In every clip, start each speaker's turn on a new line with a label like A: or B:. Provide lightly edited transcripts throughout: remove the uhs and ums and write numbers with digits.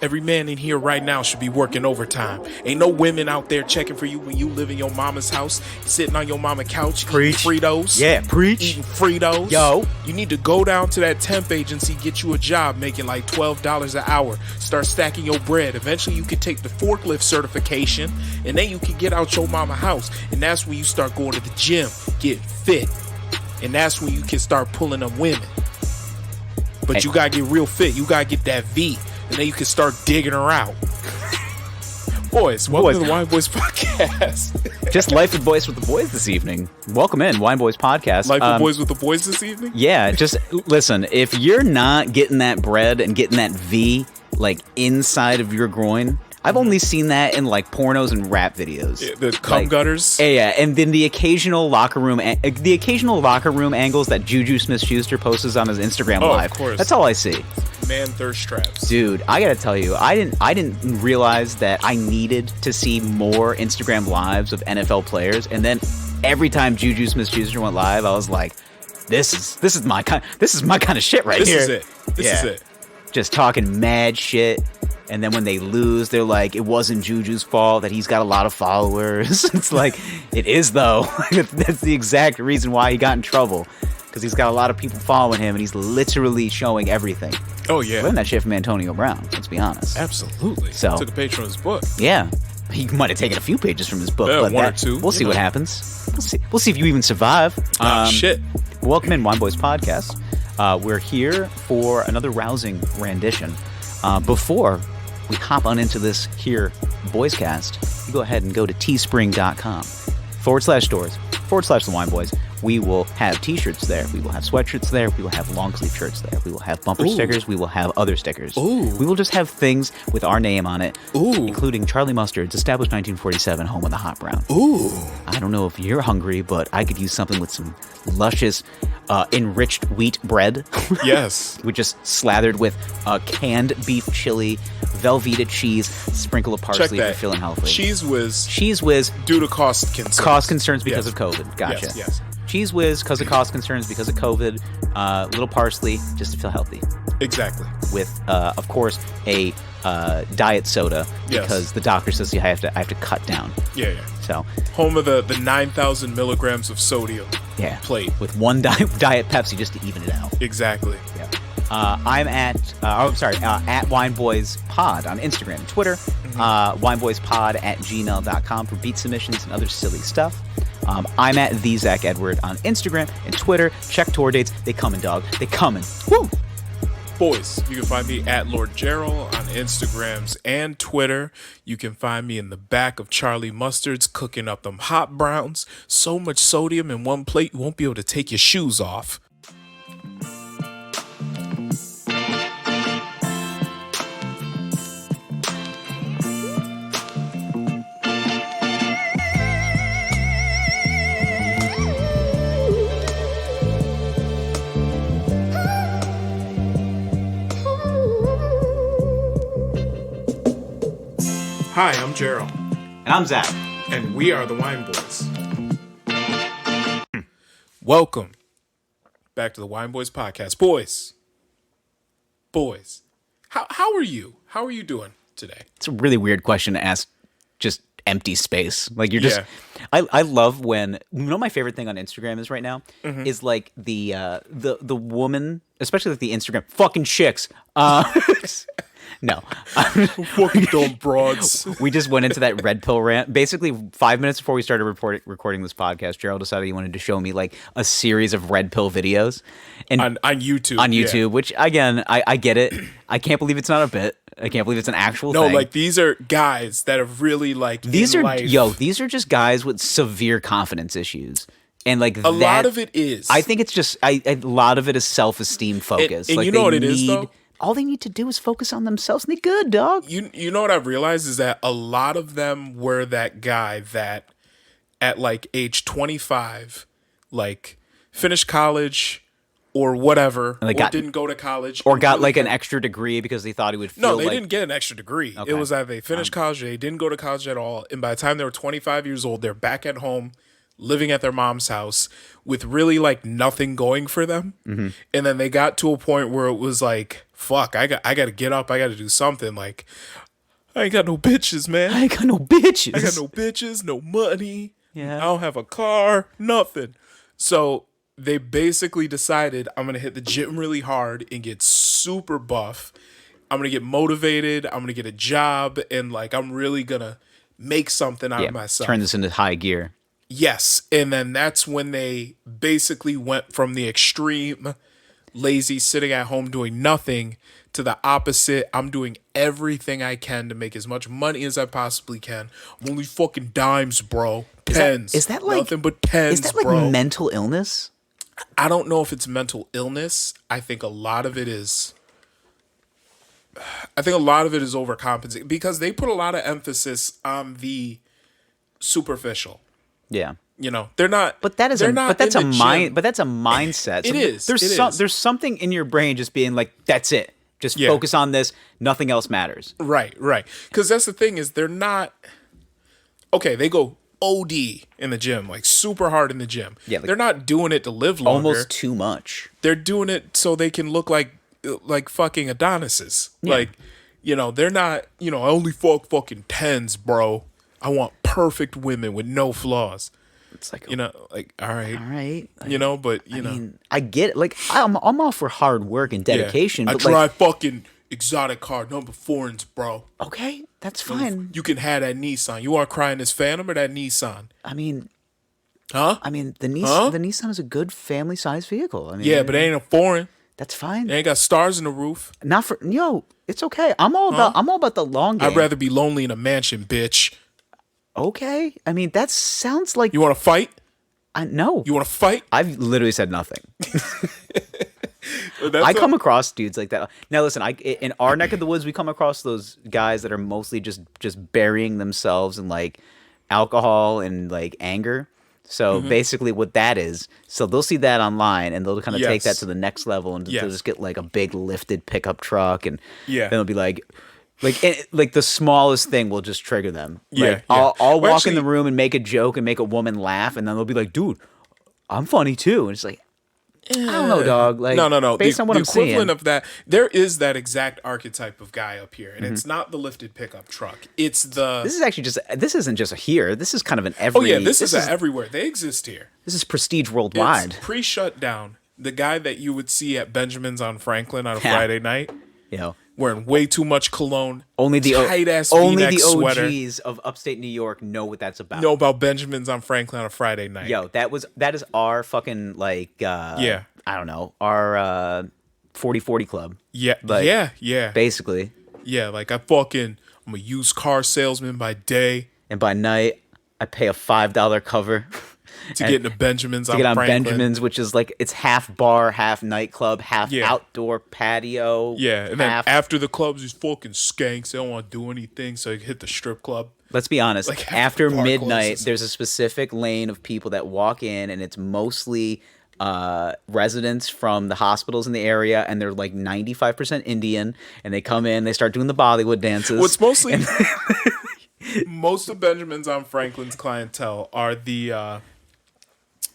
A: Every man in here right now should be working overtime. Ain't no women out there checking for you when you live in your mama's house, sitting on your mama couch,
B: Preach.
A: eating Fritos.
B: Yeah, preach.
A: Eating Fritos.
B: Yo.
A: You need to go down to that temp agency, get you a job making like $12 an hour. Start stacking your bread. Eventually you can take the forklift certification, and then you can get out your mama house. And that's when you start going to the gym, get fit. And that's when you can start pulling them women. But you gotta get real fit. You gotta get that V. And then you can start digging her out. Boys, welcome to the Wine Boys Podcast.
B: Just Life with Boys with the Boys this evening. Welcome in, Wine Boys Podcast.
A: Life with Boys with the Boys this evening?
B: Yeah, just listen, if you're not getting that bread and getting that V, like, inside of your groin, I've only seen that in, like, pornos and rap videos.
A: Yeah, the cum gutters?
B: Yeah, and then the occasional locker room angles that Juju Smith-Schuster posts on his Instagram Live.
A: Of course.
B: That's all I see.
A: Man thirst traps.
B: Dude, I gotta tell you, I didn't realize that I needed to see more Instagram lives of NFL players, and then every time Juju Smith-Schuster went live, I was like, this is my kind of shit right here.
A: This is it.
B: Just talking mad shit. And then when they lose, they're like, it wasn't Juju's fault that he's got a lot of followers. It's like, it is, though. That's the exact reason why he got in trouble. Because he's got a lot of people following him, and he's literally showing everything.
A: Oh, yeah.
B: Learned that shit from Antonio Brown, let's be honest.
A: Absolutely.
B: So,
A: took a page from his book.
B: Yeah. He might have taken a few pages from his book.
A: Yeah,
B: but
A: one or two.
B: We'll see what happens. We'll see if you even survive.
A: Shit.
B: Welcome in, Wine Boys Podcast. We're here for another rousing rendition. Before we hop on into this here Boyscast, you go ahead and go to teespring.com/stores/the Wine Boys. We will have t-shirts there. We will have sweatshirts there. We will have long sleeve shirts there. We will have bumper stickers. We will have other stickers.
A: Ooh.
B: We will just have things with our name on it,
A: Ooh.
B: including Charlie Mustard's established 1947 home of the hot brown.
A: Ooh.
B: I don't know if you're hungry, but I could use something with some luscious enriched wheat bread.
A: Yes.
B: We just slathered with canned beef chili, Velveeta cheese, sprinkle of parsley if you're feeling healthy.
A: Cheese Whiz.
B: Cheese Whiz.
A: Due to cost concerns.
B: Cost concerns because of COVID. Gotcha.
A: Yes.
B: Cheese Whiz because of cost concerns because of COVID. Little parsley just to feel healthy.
A: Exactly.
B: With, of course, a diet soda because the doctor says I have to cut down.
A: Yeah.
B: So
A: home of the 9,000 milligrams of sodium.
B: Yeah.
A: Plate
B: with one diet Pepsi just to even it out.
A: Exactly.
B: Yeah. I'm at Wine Boys Pod on Instagram and Twitter. WineBoysPod@gmail.com for beat submissions and other silly stuff. I'm at the Zach Edward on Instagram and Twitter. Check tour dates. They coming, dog. They coming. Woo!
A: Boys, you can find me at Lord Gerald on Instagrams and Twitter. You can find me in the back of Charlie Mustard's cooking up them hot browns. So much sodium in one plate, you won't be able to take your shoes off. Hi, I'm Gerald.
B: And I'm Zach.
A: And we are the Wine Boys. Welcome back to the Wine Boys Podcast. Boys, how are you? How are you doing today?
B: It's a really weird question to ask just empty space. Like you're just I love when my favorite thing on Instagram is right now is like the woman, especially like the Instagram fucking chicks. No.
A: Fucking dumb broads.
B: We just went into that red pill rant. Basically, 5 minutes before we started recording this podcast, Gerald decided he wanted to show me like a series of red pill videos. And
A: on YouTube.
B: On YouTube, which again, I get it. I can't believe it's not a bit. I can't believe it's an actual thing.
A: No, like these are guys that have really like
B: these are just guys with severe confidence issues. And like
A: a lot of it is.
B: I think it's just a lot of it is self-esteem focused.
A: And
B: like
A: you know what it is though?
B: All they need to do is focus on themselves and they're good, dog.
A: You know what I've realized is that a lot of them were that guy that at like age 25, like finished college or whatever, or didn't go to college.
B: Or got like an extra degree because they thought he would feel
A: No, they didn't get an extra degree.
B: Okay.
A: It was that they finished college, they didn't go to college at all. And by the time they were 25 years old, they're back at home, living at their mom's house with really like nothing going for them. And then they got to a point where it was like, fuck, I got to get up. I got to do something. Like, I ain't got no bitches, man.
B: I ain't got no bitches.
A: I got no bitches, no money.
B: Yeah.
A: I don't have a car, nothing. So they basically decided, I'm going to hit the gym really hard and get super buff. I'm going to get motivated. I'm going to get a job. And like, I'm really going to make something out of myself.
B: Turn this into high gear.
A: Yes. And then that's when they basically went from the extreme lazy sitting at home doing nothing to the opposite. I'm doing everything I can to make as much money as I possibly can. I'm only fucking dimes, bro. Pens.
B: Is that like
A: nothing but pens,
B: Is that like
A: bro.
B: mental illness?
A: I don't know if it's mental illness. I think a lot of it is overcompensating because they put a lot of emphasis on the superficial.
B: Yeah.
A: You know, they're not.
B: But that is
A: they're not
B: that's
A: in
B: a
A: the
B: mind.
A: gym.
B: But that's a mindset.
A: It is.
B: There's something in your brain just being like, that's it. Just focus on this. Nothing else matters.
A: Right. Because that's the thing is they're not. Okay, they go OD in the gym, like super hard in the gym.
B: Yeah, like,
A: they're not doing it to live longer.
B: Almost too much.
A: They're doing it so they can look like fucking Adonises. Yeah. Like, you know, they're not. You know, I only fuck fucking tens, bro. I want perfect women with no flaws. It's like, you know, like, all right. You know, but, I mean,
B: I get it. Like, I'm all for hard work and dedication.
A: Yeah.
B: But
A: I drive fucking exotic car, number 4s, bro.
B: Okay, that's fine.
A: You can have that Nissan. You want to cry in this Phantom or that Nissan?
B: I mean,
A: huh?
B: I mean, the Nissan is a good family-sized vehicle. I mean,
A: yeah, but it ain't a foreign.
B: That's fine.
A: It ain't got stars in the roof.
B: Not for it's okay. I'm all about the long game.
A: I'd rather be lonely in a mansion, bitch.
B: Okay. I mean, that sounds like...
A: You want to fight?
B: No.
A: You want to fight?
B: I've literally said nothing. I come across dudes like that. Now, listen, in our neck of the woods, we come across those guys that are mostly just burying themselves in, like, alcohol and, like, anger. So basically what that is, so they'll see that online and they'll kind of take that to the next level and they'll just get, like, a big lifted pickup truck and then it'll be like the smallest thing will just trigger them. Like, I'll walk in the room and make a joke and make a woman laugh, and then they'll be like, "Dude, I'm funny too." And it's like, I don't know, dog. Like,
A: no.
B: Based on what I'm seeing, the
A: equivalent of that, there is that exact archetype of guy up here, and it's not the lifted pickup truck. It's the.
B: This is actually this isn't just a here. This is kind of an every.
A: Oh yeah, this is everywhere. They exist here.
B: This is prestige worldwide.
A: It's pre-shutdown. The guy that you would see at Benjamin's on Franklin on a Friday night.
B: You know,
A: wearing way too much cologne.
B: Only the
A: tight-ass
B: only
A: V-neck
B: the
A: sweater.
B: OGs of upstate New York know what that's about.
A: Know about Benjamin's on Franklin on a Friday night.
B: Yo, that is our fucking like I don't know, our 40/40 club.
A: Yeah,
B: like,
A: yeah.
B: Basically.
A: Yeah, like I'm a used car salesman by day,
B: and by night I pay a $5 cover.
A: To get into Benjamin's on
B: Franklin.
A: Benjamin's,
B: which is like, it's half bar, half nightclub, half outdoor patio.
A: Yeah, and then after the clubs, these fucking skanks, they don't want to do anything, so you hit the strip club.
B: Let's be honest.
A: Like,
B: after midnight, there's a specific lane of people that walk in, and it's mostly residents from the hospitals in the area, and they're like 95% Indian, and they come in, they start doing the Bollywood dances.
A: What's mostly... most of Benjamin's on Franklin's clientele are the...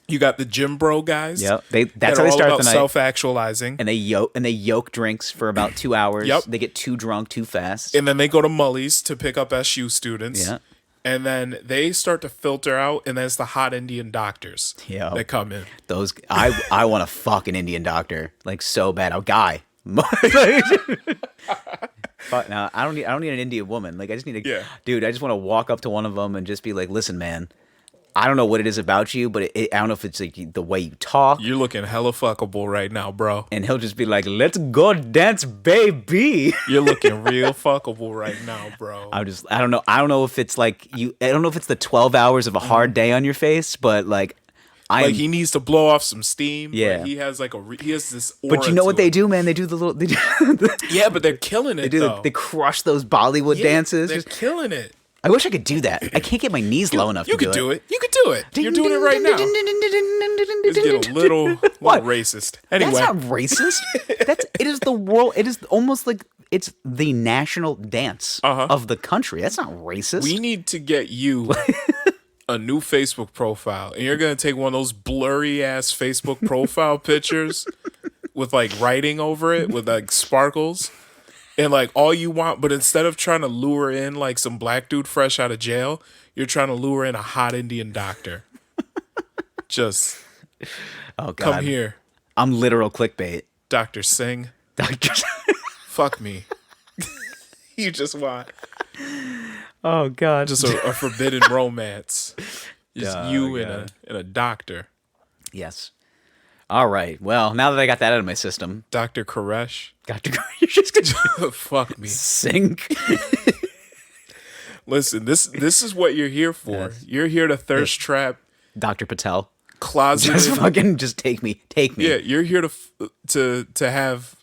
A: you got the gym bro guys.
B: Yep, that's how they start the night.
A: Self-actualizing,
B: and they yoke drinks for about 2 hours.
A: Yep,
B: they get too drunk too fast,
A: and then they go to Mully's to pick up SU students.
B: Yeah,
A: and then they start to filter out, and then it's the hot Indian doctors that come in.
B: Those I want to fuck an Indian doctor like so bad. A guy. But no, I don't need an Indian woman. Like, I just need dude. I just want to walk up to one of them and just be like, "Listen, man. I don't know what it is about you, but I don't know if it's like the way you talk.
A: You're looking hella fuckable right now, bro."
B: And he'll just be like, "Let's go dance, baby."
A: You're looking real fuckable right now, bro.
B: I don't know. I don't know if it's like I don't know if it's the 12 hours of a hard day on your face, but like,
A: he needs to blow off some steam.
B: Yeah,
A: he has like he has this aura.
B: But you know what they do, man? They do the little.
A: Yeah, but they're killing it.
B: They crush those Bollywood dances.
A: They're killing it.
B: I wish I could do that. I can't get my knees low enough to do it.
A: You could do it. You could do it. You're doing it right now. It's getting a little racist. Anyway.
B: That's not racist. It is the world. It is almost like it's the national dance of the country. That's not racist.
A: We need to get you a new Facebook profile, and you're gonna take one of those blurry ass Facebook profile pictures with like writing over it with like sparkles, and like all you want, but instead of trying to lure in like some black dude fresh out of jail, you're trying to lure in a hot Indian doctor. Just
B: Oh God.
A: come here,
B: I'm literal clickbait.
A: Dr. Singh.
B: Dr.
A: Fuck me. You just want
B: Oh God.
A: just a forbidden romance. Just
B: Oh,
A: you
B: God.
A: and a doctor.
B: Yes. All right. Well, now that I got that out of my system,
A: Dr. Koresh.
B: Dr. You're just gonna
A: Fuck me.
B: sink.
A: Listen, this is what you're here for.
B: Yes.
A: You're here to thirst trap
B: Dr. Patel.
A: closeted.
B: Just fucking just take me. Take me.
A: Yeah, you're here to have.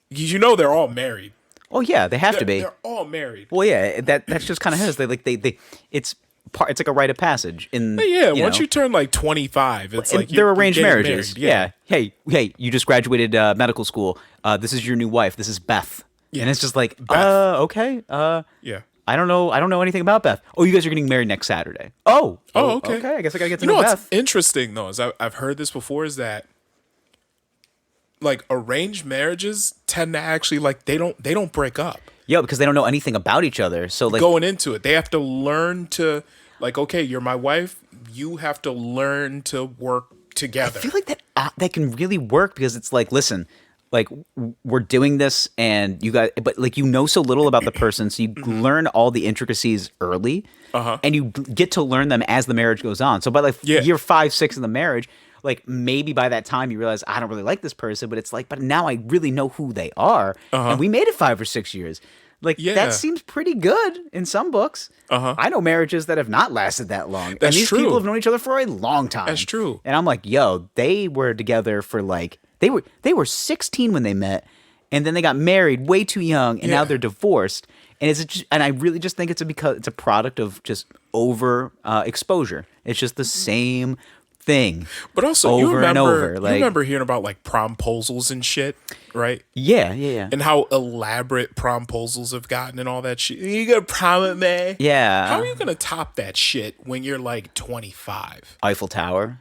A: You know they're all married.
B: Oh yeah, they have to be.
A: They're all married.
B: Well, yeah, that's just kind of his. They it's like a rite of passage in.
A: But yeah, once
B: know.
A: you turn like 25, it's
B: And
A: like
B: they're
A: you're
B: arranged
A: getting
B: marriages.
A: married.
B: Yeah. Hey, you just graduated medical school. This is your new wife. This is Beth.
A: Yeah.
B: And it's just like,
A: Beth.
B: okay.
A: Yeah.
B: I don't know anything about Beth. Oh, you guys are getting married next Saturday. Oh,
A: Okay.
B: Okay, I guess I gotta get to
A: You know
B: know
A: what's
B: Beth.
A: interesting though is I've heard this before is that like arranged marriages tend to actually like they don't break up
B: Yeah, because they don't know anything about each other. So like,
A: going into it. They have to learn to like, okay, you're my wife. You have to learn to work together.
B: I feel like that can really work because it's like, listen, like we're doing this, and you got, but like you know so little about the person, so you learn all the intricacies early, and you get to learn them as the marriage goes on. So by like year 5, 6 in the marriage, like maybe by that time you realize I don't really like this person, but it's like, but now I really know who they are, and we made it 5 or 6 years. Like that seems pretty good in some books. I know marriages that have not lasted that long,
A: That's
B: and these
A: true.
B: people have known each other for a long time.
A: That's true.
B: And I'm like, yo, they were together for like they were 16 when they met, and then they got married way too young, and now they're divorced. And and I really just think it's a product of just over exposure. It's just the same thing.
A: But also,
B: over
A: you remember,
B: and over.
A: you
B: Like,
A: remember hearing about like promposals and shit, right?
B: yeah.
A: And how elaborate promposals have gotten and all that shit. You gonna prom with me?
B: Yeah.
A: How are you gonna top that shit when you're like 25?
B: Eiffel Tower.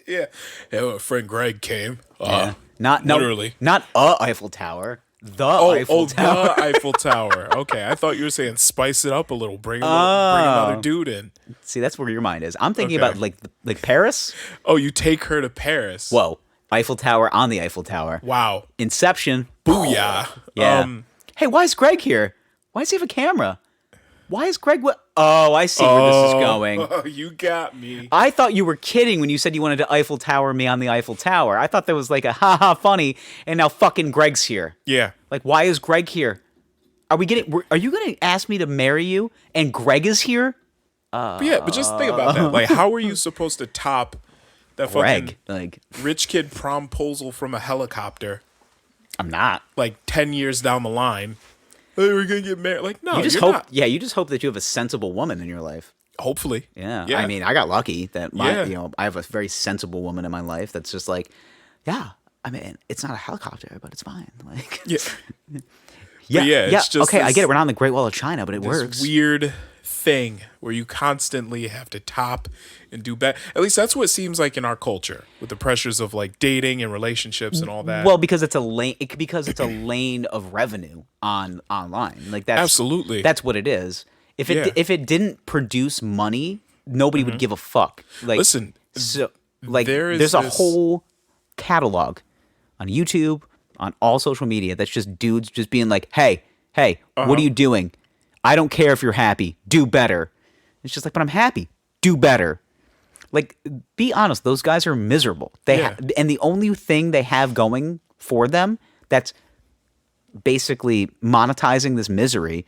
A: Yeah. My friend Greg came.
B: Yeah.
A: Literally.
B: Not a Eiffel Tower. The Eiffel Tower.
A: The Eiffel Tower. Okay, I thought you were saying spice it up a little, bring another dude in.
B: See, that's where your mind is. I'm thinking
A: Okay.
B: about like Paris.
A: Oh, you take her to Paris.
B: Whoa. Eiffel Tower on the Eiffel Tower.
A: Wow.
B: Inception.
A: Booyah.
B: Yeah. Hey, why is Greg here? Why does he have a camera? Why is Greg Oh, I see where this is going.
A: Oh, you got me.
B: I thought you were kidding when you said you wanted to Eiffel Tower me on the Eiffel Tower. I thought that was like a ha funny, and now fucking Greg's here.
A: Yeah.
B: Like, why is Greg here? Are you going to ask me to marry you and Greg is here?
A: But just think about that. Like, how are you supposed to top that
B: Greg,
A: fucking
B: like,
A: rich kid promposal from a helicopter
B: I'm not.
A: like 10 years down the line? Hey, we're gonna get married. Like, no,
B: You just
A: you're
B: hope
A: not.
B: Yeah, you just hope that you have a sensible woman in your life.
A: Hopefully.
B: Yeah. I mean, I got lucky that
A: Yeah.
B: I have a very sensible woman in my life that's just like, yeah, I mean, it's not a helicopter, but it's fine. Like,
A: Yeah.
B: yeah,
A: it's just
B: okay, I
A: this-
B: get it. We're not on the Great Wall of China, but it
A: this
B: works.
A: weird thing where you constantly have to top and do better. At least that's what it seems like in our culture with the pressures of like dating and relationships and all that.
B: Well, because it's a lane. Because it's a lane of revenue online. Like that's
A: Absolutely.
B: that's what it is. If it didn't produce money, nobody would give a fuck. Like,
A: Listen,
B: so like
A: there is
B: there's a
A: this-
B: whole catalog on YouTube, on all social media that's just dudes just being like, hey, what are you doing? I don't care if you're happy. Do better. It's just like, but I'm happy. Do better. Like, be honest. Those guys are miserable. And the only thing they have going for them that's basically monetizing this misery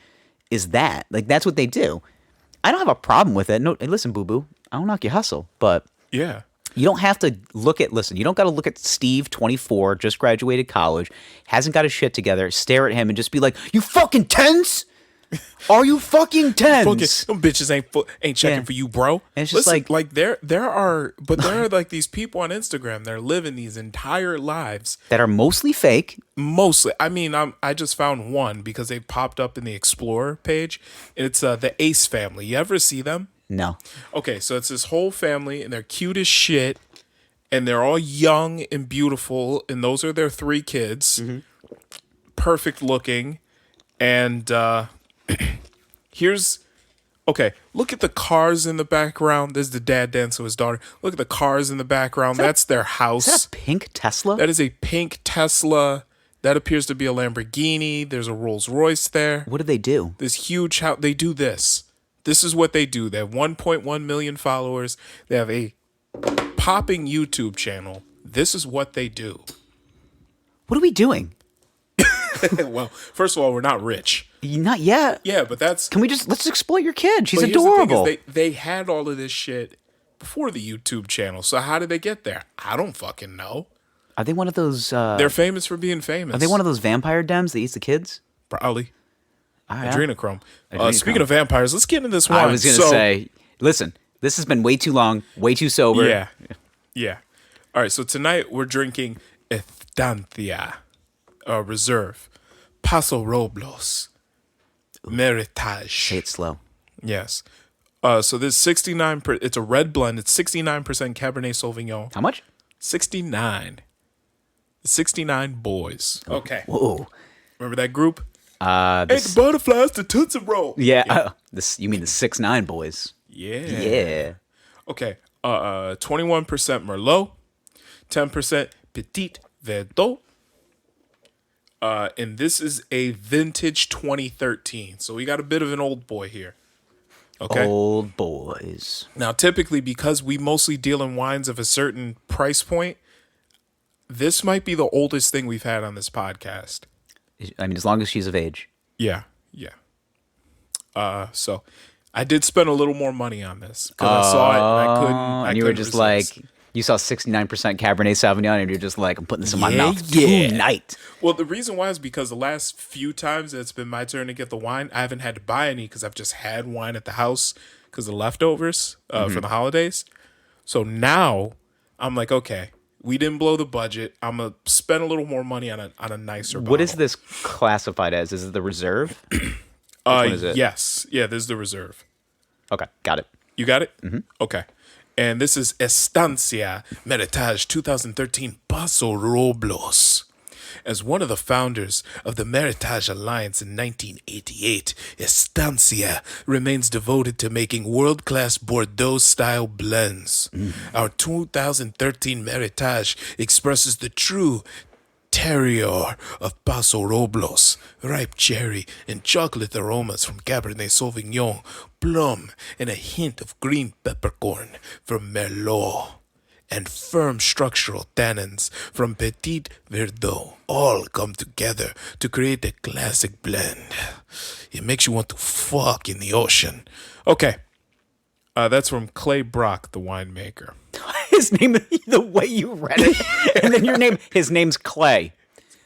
B: is that. Like, that's what they do. I don't have a problem with it. No, listen, boo-boo. I don't knock your hustle, but
A: yeah.
B: you don't have to you don't got to look at Steve, 24, just graduated college, hasn't got his shit together, stare at him and just be like, you fucking tense? Are you fucking tense?
A: Fucking, them bitches ain't checking
B: Yeah.
A: for you, bro.
B: And it's just
A: Listen,
B: like-
A: there are like these people on Instagram that are living these entire lives.
B: That are mostly fake.
A: Mostly, I mean, I just found one because they popped up in the Explorer page. It's the Ace family. You ever see them?
B: No.
A: Okay, so it's this whole family, and they're cute as shit, and they're all young and beautiful, and those are their 3 kids. Perfect looking. And here's... Okay, look at the cars in the background. There's the dad dancing with his daughter. Look at the cars in the background. That's their house.
B: Is that a pink Tesla?
A: That is a pink Tesla. That appears to be a Lamborghini. There's a Rolls Royce there.
B: What do they do?
A: This huge house. They do this. This is what they do. They have 1.1 million followers. They have a popping YouTube channel. This is what they do.
B: What are we doing?
A: Well, first of all, we're not rich.
B: Not yet.
A: Yeah, but that's...
B: Let's exploit your kid. She's
A: but here's the thing
B: adorable.
A: is they had all of this shit before the YouTube channel. So how did they get there? I don't fucking know.
B: Are they one of those...
A: They're famous for being famous.
B: Are they one of those vampire dems that eats the kids?
A: Probably.
B: Right,
A: Adrenochrome.
B: Adrenochrome.
A: Speaking of vampires, let's get into this wine.
B: I was going to say, listen, this has been way too long, way too sober.
A: Yeah. All right, so tonight we're drinking Estancia Reserve Paso Robles Meritage.
B: Say it slow.
A: Yes. So this 69, it's a red blend. It's 69% Cabernet Sauvignon.
B: How much?
A: 69. 69 Boyz. Okay.
B: Whoa.
A: Remember that group?
B: This,
A: Hey, the butterflies, the Tootsie Roll.
B: yeah. You mean the 6'9" boys?
A: Yeah.
B: Yeah.
A: Okay. 21% Merlot, 10% Petit Verdot. And this is a vintage 2013. So we got a bit of an old boy here. Okay.
B: Old boys.
A: Now, typically, because we mostly deal in wines of a certain price point, this might be the oldest thing we've had on this podcast.
B: I mean, as long as she's of age.
A: Yeah. So I did spend a little more money on this because I saw it and I couldn't.
B: And you were just
A: resist.
B: like, you saw 69% Cabernet Sauvignon, and you're just like, I'm putting this in my mouth
A: yeah.
B: tonight.
A: Well, the reason why is because the last few times that it's been my turn to get the wine, I haven't had to buy any because I've just had wine at the house because of leftovers from the holidays. So now I'm like, okay, we didn't blow the budget. I'm gonna spend a little more money on a nicer bottle.
B: What is this classified as? Is it the reserve? Which one is it?
A: Yes. Yeah, this is the reserve.
B: Okay, got it.
A: You got it? Mm-hmm. Okay. And this is Estancia Meritage 2013 Paso Robles. As one of the founders of the Meritage Alliance in 1988, Estancia remains devoted to making world-class Bordeaux-style blends. Our 2013 Meritage expresses the true terroir of Paso Robles, ripe cherry and chocolate aromas from Cabernet Sauvignon, plum, and a hint of green peppercorn from Merlot, and firm structural tannins from Petit Verdot all come together to create a classic blend. It makes you want to fuck in the ocean. Okay. That's from Clay Brock, the winemaker.
B: His name, the way you read it, and then your name, his name's Clay.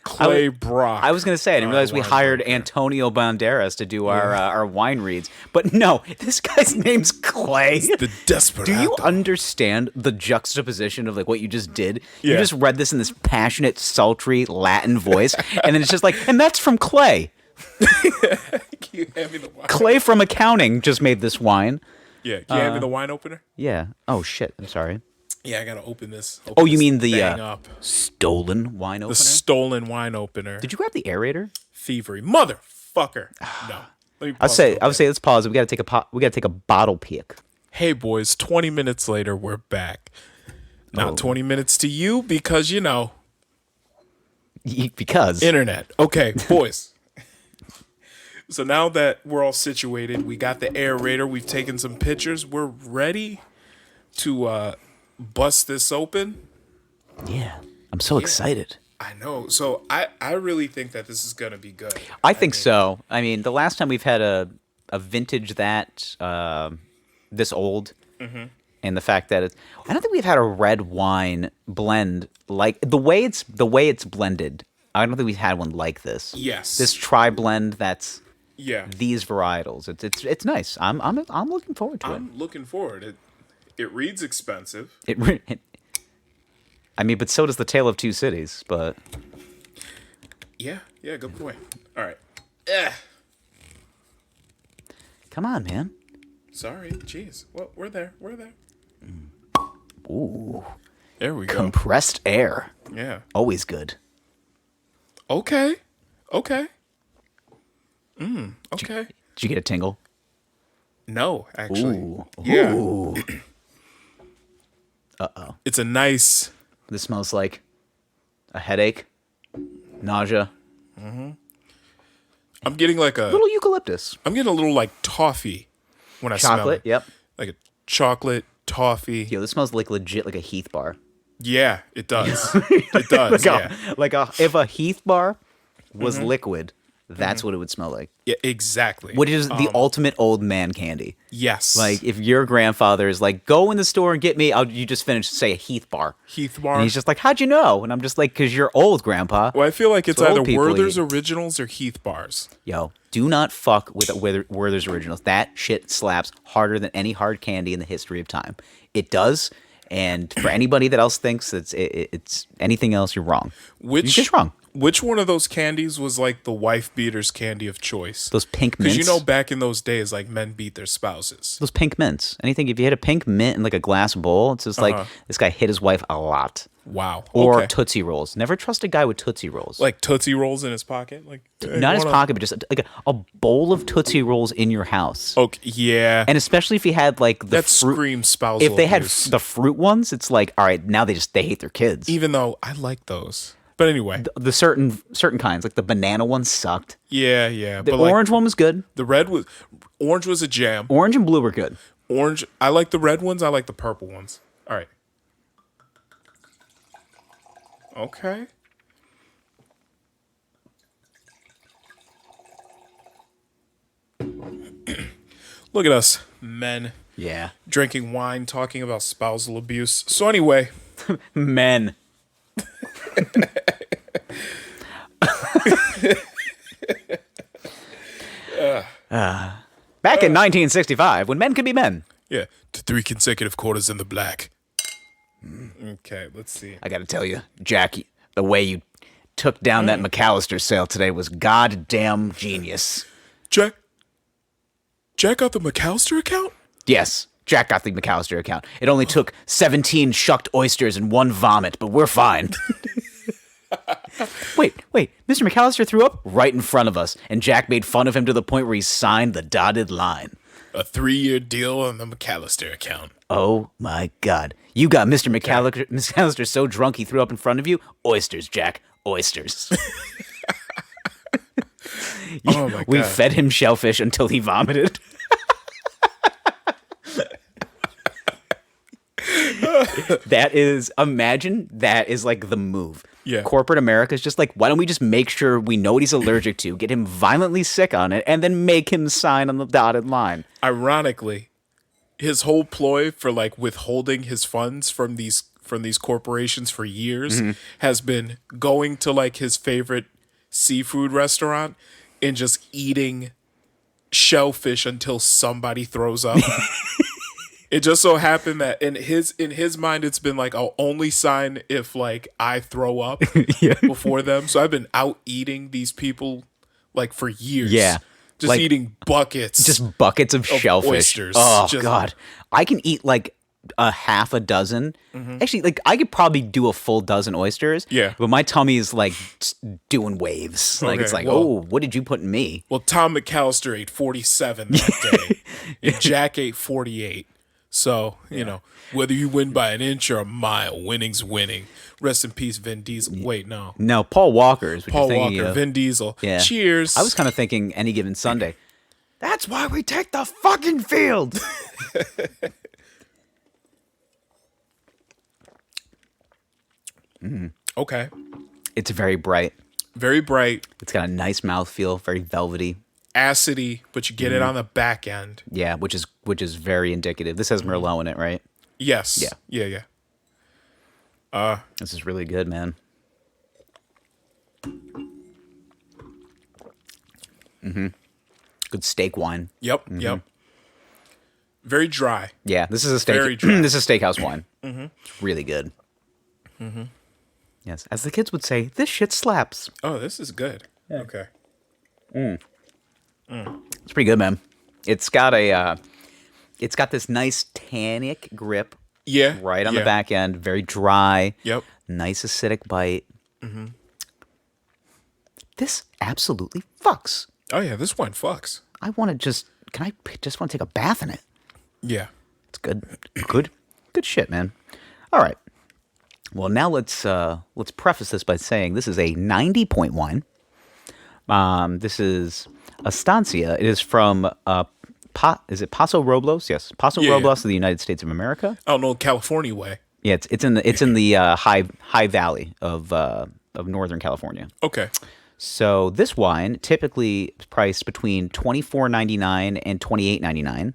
A: Clay Brock.
B: I was going to say, I didn't realize we hired
A: winemaker.
B: Antonio Banderas to do our wine reads. But no, this guy's name's Clay.
A: The Desperado.
B: Do you understand the juxtaposition of like what you just did? You
A: Yeah.
B: just read this in this passionate, sultry Latin voice, and then it's just like, and that's from Clay.
A: Can you hand me the wine?
B: Clay from accounting just made this wine.
A: Yeah, can you hand me the wine opener?
B: Yeah. Oh shit. I'm sorry.
A: Yeah, I gotta open this.
B: Oh, you mean the
A: thing up.
B: stolen wine opener?
A: The stolen wine opener?
B: Did you grab the aerator?
A: Thievery, motherfucker! No. Let me
B: I
A: pause
B: would
A: real
B: say
A: quick.
B: let's pause. We got to take a bottle peek.
A: Hey boys, 20 minutes later, we're back. Not
B: Oh.
A: 20 minutes to you because
B: Because
A: internet. Okay, boys. So now that we're all situated, we got the aerator. We've taken some pictures. We're ready to bust this open.
B: yeah, I'm so excited.
A: I know. So I really think that this is gonna be good.
B: I think so. I mean, the last time we've had a vintage that this old, and the fact that I don't think we've had a red wine blend like the way it's blended. I don't think we've had one like this.
A: Yes.
B: This tri blend that's
A: Yeah.
B: these varietals. It's nice. I'm looking forward to
A: I'm looking forward. It reads expensive.
B: it. I mean, but so does the Tale of Two Cities. But
A: Yeah, good point. All right.
B: come on, man.
A: Sorry. Jeez. Well, we're there.
B: Ooh.
A: There we go.
B: Compressed air.
A: Yeah.
B: Always good.
A: Okay. Okay.
B: Did you get a tingle?
A: No, actually.
B: Ooh.
A: Yeah.
B: Ooh. Uh-oh.
A: It's a nice...
B: This smells like a headache, nausea.
A: I'm getting like a...
B: Little eucalyptus.
A: I'm getting a little like toffee when I smell
B: Chocolate,
A: it.
B: yep.
A: Like a chocolate, toffee.
B: Yo, this smells like legit like a Heath bar.
A: Yeah, it does. It does,
B: If a Heath bar was liquid, that's what it would smell like.
A: Yeah, exactly.
B: Which is the ultimate old man candy.
A: Yes.
B: Like, if your grandfather is like, go in the store and get me, you just finished, say, a Heath bar.
A: Heath bar.
B: And he's just like, how'd you know? And I'm just like, because you're old, Grandpa.
A: Well, I feel like it's
B: That's what
A: either
B: old people
A: Werther's
B: eat.
A: Originals or Heath bars.
B: Yo, do not fuck with Werther's Originals. That shit slaps harder than any hard candy in the history of time. It does. And for anybody that else thinks it's anything else, you're wrong. You're just wrong.
A: Which one of those candies was like the wife beater's candy of choice?
B: Those pink mints.
A: Because you know, back in those days, like men beat their spouses.
B: Those pink mints. Anything, if you hit a pink mint in like a glass bowl, it's just like, this guy hit his wife a lot.
A: Wow.
B: Or
A: Okay.
B: Tootsie Rolls. Never trust a guy with Tootsie Rolls.
A: Like Tootsie Rolls in his pocket? Like
B: Not his pocket, but just like a bowl of Tootsie Rolls in your house.
A: Okay, yeah.
B: And especially if you had like the
A: That
B: fruit.
A: screams spousal
B: If they had
A: abuse.
B: the fruit ones, it's like, all right, now they hate their kids.
A: Even though I like those. But anyway.
B: The certain kinds, like the banana one sucked.
A: Yeah.
B: The
A: but
B: orange one was good.
A: The orange was a jam.
B: Orange and blue were good.
A: Orange, I like the red ones. I like the purple ones. All right. Okay. Look at us, men,
B: Yeah.
A: drinking wine, talking about spousal abuse. So anyway,
B: Men. Back in 1965, when men could be men.
A: yeah, to 3 consecutive quarters in the black. Okay, let's see.
B: I got to tell you, Jackie, the way you took down that McAllister sale today was goddamn genius.
A: Jack got the McAllister account?
B: Yes, Jack got the McAllister account. It only took 17 shucked oysters and 1 vomit, but we're fine. Wait, Mr. McAllister threw up right in front of us, and Jack made fun of him to the point where he signed the dotted line.
A: A 3-year deal on the McAllister account.
B: Oh my God. You got Mr. McAllister so drunk he threw up in front of you? Oysters, Jack. Oysters.
A: Oh my God.
B: We fed him shellfish until he vomited. Imagine that is like the move.
A: Yeah.
B: Corporate America is just like, why don't we just make sure we know what he's allergic to, get him violently sick on it, and then make him sign on the dotted line.
A: Ironically, his whole ploy for like withholding his funds from these corporations for years has been going to like his favorite seafood restaurant and just eating shellfish until somebody throws up. It just so happened that in his mind it's been like, I'll only sign if like I throw up before them. So I've been out eating these people like for years.
B: Yeah.
A: Just
B: Like,
A: eating buckets.
B: Just buckets of shellfish.
A: oysters.
B: Oh,
A: Just-
B: God. I can eat like a half a dozen. Actually, like I could probably do a full dozen oysters.
A: Yeah.
B: But my tummy is like doing waves. Like it's
A: Okay,
B: like,
A: well-
B: oh, what did you put in me?
A: Well, Tom McAllister ate 47 that day, and Jack ate 48. So, you know, whether you win by an inch or a mile, winning's winning. Rest in peace, Vin Diesel. Wait, no.
B: No, Paul Walker is what
A: Paul
B: you're thinking
A: Walker,
B: of.
A: Vin Diesel.
B: Yeah.
A: Cheers.
B: I was kind of thinking Any Given Sunday. That's why we take the fucking field.
A: Okay.
B: It's very bright.
A: Very bright,
B: It's got a nice mouthfeel, very velvety.
A: acidy, but you get it on the back end.
B: Yeah, which is very indicative. This has Merlot in it, right?
A: Yes.
B: Yeah.
A: Yeah.
B: This is really good, man. Good steak wine.
A: Yep. Yep. Very dry.
B: Yeah, this is a steak.
A: Very dry.
B: This is steakhouse wine. It's really good. Yes, as the kids would say, this shit slaps.
A: Oh, this is good. Okay.
B: It's pretty good, man. It's got a It's got this nice tannic grip
A: Yeah.
B: right on the back end, very dry.
A: Yep.
B: Nice acidic bite. Mm-hmm. This absolutely fucks.
A: Oh yeah, this wine fucks.
B: I want to just want to take a bath in it.
A: Yeah.
B: It's good. Good shit, man. All right. Well, now let's preface this by saying this is a 90-point wine. This is Estancia. It is from is it Paso Robles? Yes, Paso Robles of the United States of America.
A: I don't know, California way.
B: Yeah, it's in the high valley of Northern California.
A: Okay.
B: So this wine typically is priced between $24.99 and $28.99.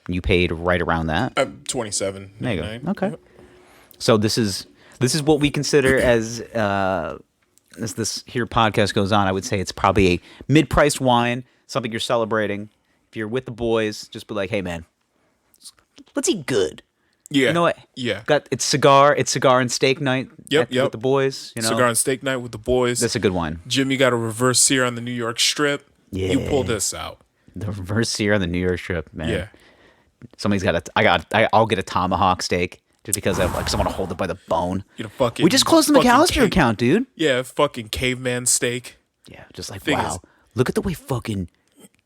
B: You paid right around that.
A: $27.99.
B: There you go. Okay. So this is what we consider as this here podcast goes on. I would say it's probably a mid-priced wine, something you're celebrating. If you're with the boys, just be like, hey man, let's eat good.
A: Yeah.
B: You know what?
A: Yeah.
B: It's cigar and steak night. With the boys. You know?
A: Cigar and steak night with the boys.
B: That's a good wine.
A: Jim, you got a reverse sear on the New York Strip.
B: Yeah.
A: You pull this out.
B: The reverse sear on the New York Strip, man.
A: Yeah.
B: Somebody's got I'll get a tomahawk steak just because I want to hold it by the bone.
A: You know, fucking.
B: We just closed the McAllister account, dude.
A: Yeah, fucking caveman steak.
B: Yeah, just like,
A: Thing
B: wow.
A: is-
B: Look at the way fucking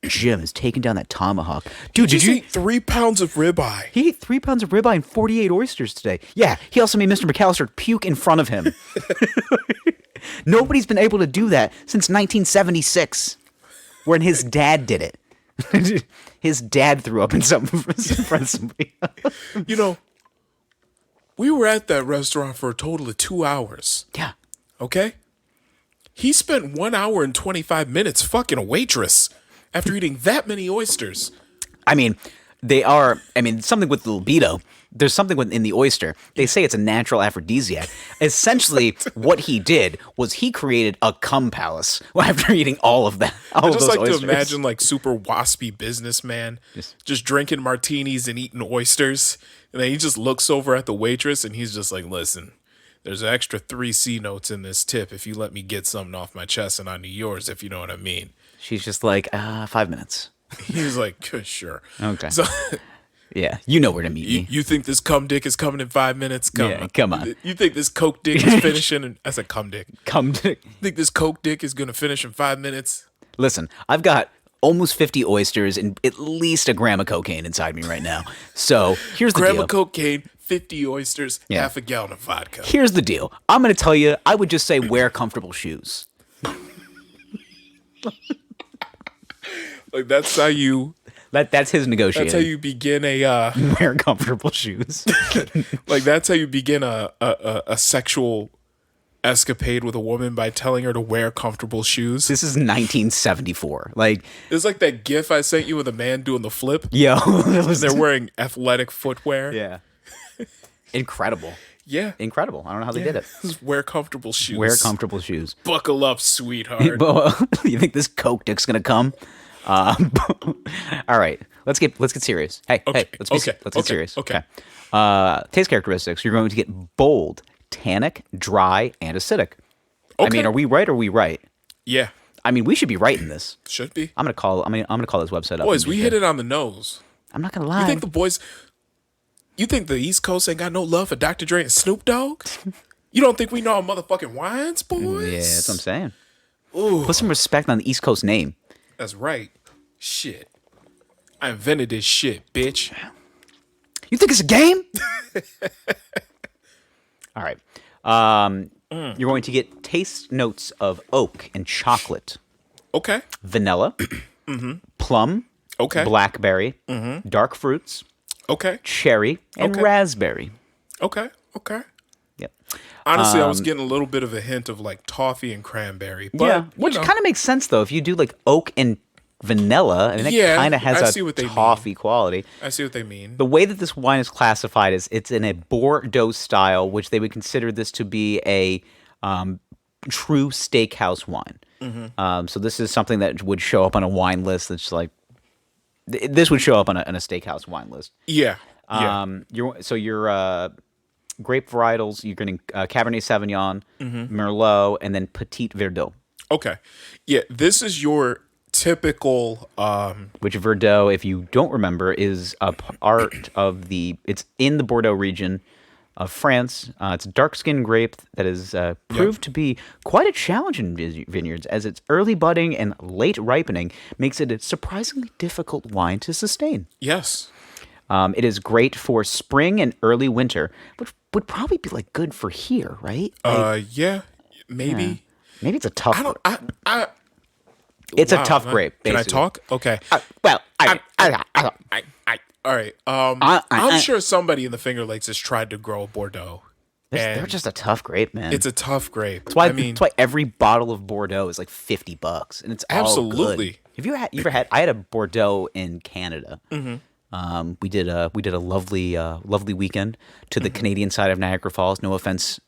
B: Jim is taking down that tomahawk. Dude,
A: Did you eat 3 pounds of ribeye?
B: He ate 3 pounds of ribeye and 48 oysters today. Yeah, he also made Mr. McAllister puke in front of him. Nobody's been able to do that since 1976, when his dad did it. His dad threw up in front of somebody else.
A: You know, we were at that restaurant for a total of 2 hours.
B: Yeah.
A: Okay? He spent 1 hour and 25 minutes fucking a waitress after eating that many oysters.
B: I mean, something with the libido. There's something in the oyster. They say it's a natural aphrodisiac. Essentially, what he did was he created a cum palace after eating all of that.
A: I just like
B: oysters.
A: to imagine like super waspy businessman just drinking martinis and eating oysters. And then he just looks over at the waitress and he's just like, listen, there's an extra 3 C notes in this tip if you let me get something off my chest and onto yours, if you know what I mean.
B: She's just like, 5 minutes.
A: He's like, sure.
B: Okay.
A: So,
B: yeah, you know where to meet me.
A: you think this cum dick is coming in 5 minutes?
B: Come on.
A: You think this coke dick is finishing? I said cum dick.
B: Cum dick.
A: You think this coke dick is going to finish in 5 minutes?
B: Listen, I've got almost 50 oysters and at least a gram of cocaine inside me right now. So here's the deal.
A: Gram of cocaine, 50 oysters, half a gallon of vodka.
B: Here's the deal. I'm going to tell you, I would just say wear comfortable shoes.
A: Like that's how you.
B: That's his negotiating.
A: That's how you begin a.
B: Wear comfortable shoes.
A: Like that's how you begin a sexual escapade with a woman, by telling her to wear comfortable shoes.
B: This is 1974. Like
A: it's like that GIF I sent you with a man doing the flip.
B: Yo,
A: they're wearing athletic footwear.
B: Yeah. Incredible.
A: Yeah.
B: Incredible. I don't know how they did it.
A: Just wear comfortable shoes.
B: Wear comfortable shoes.
A: Buckle up, sweetheart.
B: You think this coke dick's gonna come? All right, let's get serious. Hey, let's get serious.
A: Okay.
B: Taste characteristics. You're going to get bold, tannic, dry, and acidic.
A: Okay.
B: I mean, are we right or are we right?
A: Yeah.
B: I mean, we should be right in this.
A: Should be.
B: I'm gonna call this website up.
A: Boys, we hit it on the nose.
B: I'm not gonna lie.
A: You think the East Coast ain't got no love for Dr. Dre and Snoop Dogg? You don't think we know our motherfucking wines, boys?
B: Yeah, that's what I'm saying.
A: Ooh.
B: Put some respect on the East Coast name.
A: That's right. Shit. I invented this shit, bitch.
B: You think it's a game? All right. You're going to get taste notes of oak and chocolate.
A: Okay.
B: Vanilla. Plum.
A: Okay.
B: Blackberry. Dark fruits.
A: Okay.
B: Cherry. And raspberry.
A: Okay. Okay.
B: Yep.
A: Honestly, I was getting a little bit of a hint of like toffee and cranberry. But,
B: which kind of makes sense though. If you do like oak and vanilla, I mean, it kind of has a toffee quality.
A: I see what they mean.
B: The way that this wine is classified is it's in a Bordeaux style, which they would consider this to be a true steakhouse wine. So this is something that would show up on a wine list that's like, this would show up on a steakhouse wine list.
A: Yeah.
B: Your grape varietals, you're getting Cabernet Sauvignon, Merlot, and then Petit Verdot.
A: Okay. Yeah, this is your typical.
B: Which Bordeaux, if you don't remember, is a part of it's in the Bordeaux region of France. It's a dark-skinned grape that is proved to be quite a challenge in vineyards, as its early budding and late ripening makes it a surprisingly difficult wine to sustain.
A: Yes.
B: It is great for spring and early winter, which would probably be like good for here, right?
A: Yeah, maybe.
B: Yeah. Maybe it's a tough. It's
A: Wow,
B: a tough grape. Basically.
A: Can I talk? Okay. All right. I'm sure somebody in the Finger Lakes has tried to grow Bordeaux.
B: They're just a tough grape, man.
A: It's a tough grape.
B: That's why every bottle of Bordeaux is like $50, and it's
A: absolutely.
B: All good. Have you ever had? I had a Bordeaux in Canada. Mm-hmm. We did a lovely weekend to the Canadian side of Niagara Falls. No offense,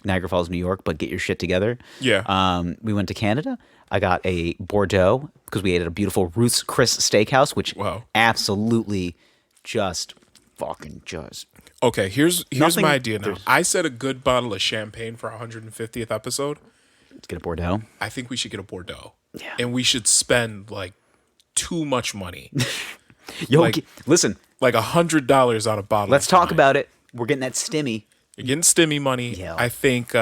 B: Niagara Falls, New York, but get your shit together.
A: Yeah.
B: We went to Canada. I got a Bordeaux because we ate at a beautiful Ruth's Chris Steakhouse, which absolutely just.
A: Okay, here's my idea now. I said a good bottle of champagne for our 150th episode.
B: Let's get a Bordeaux.
A: I think we should get a Bordeaux.
B: Yeah.
A: And we should spend like too much money.
B: Yo, listen.
A: Like $100 on a bottle.
B: Let's talk about it. We're getting that stimmy.
A: You're getting stimmy money.
B: Yeah.
A: I think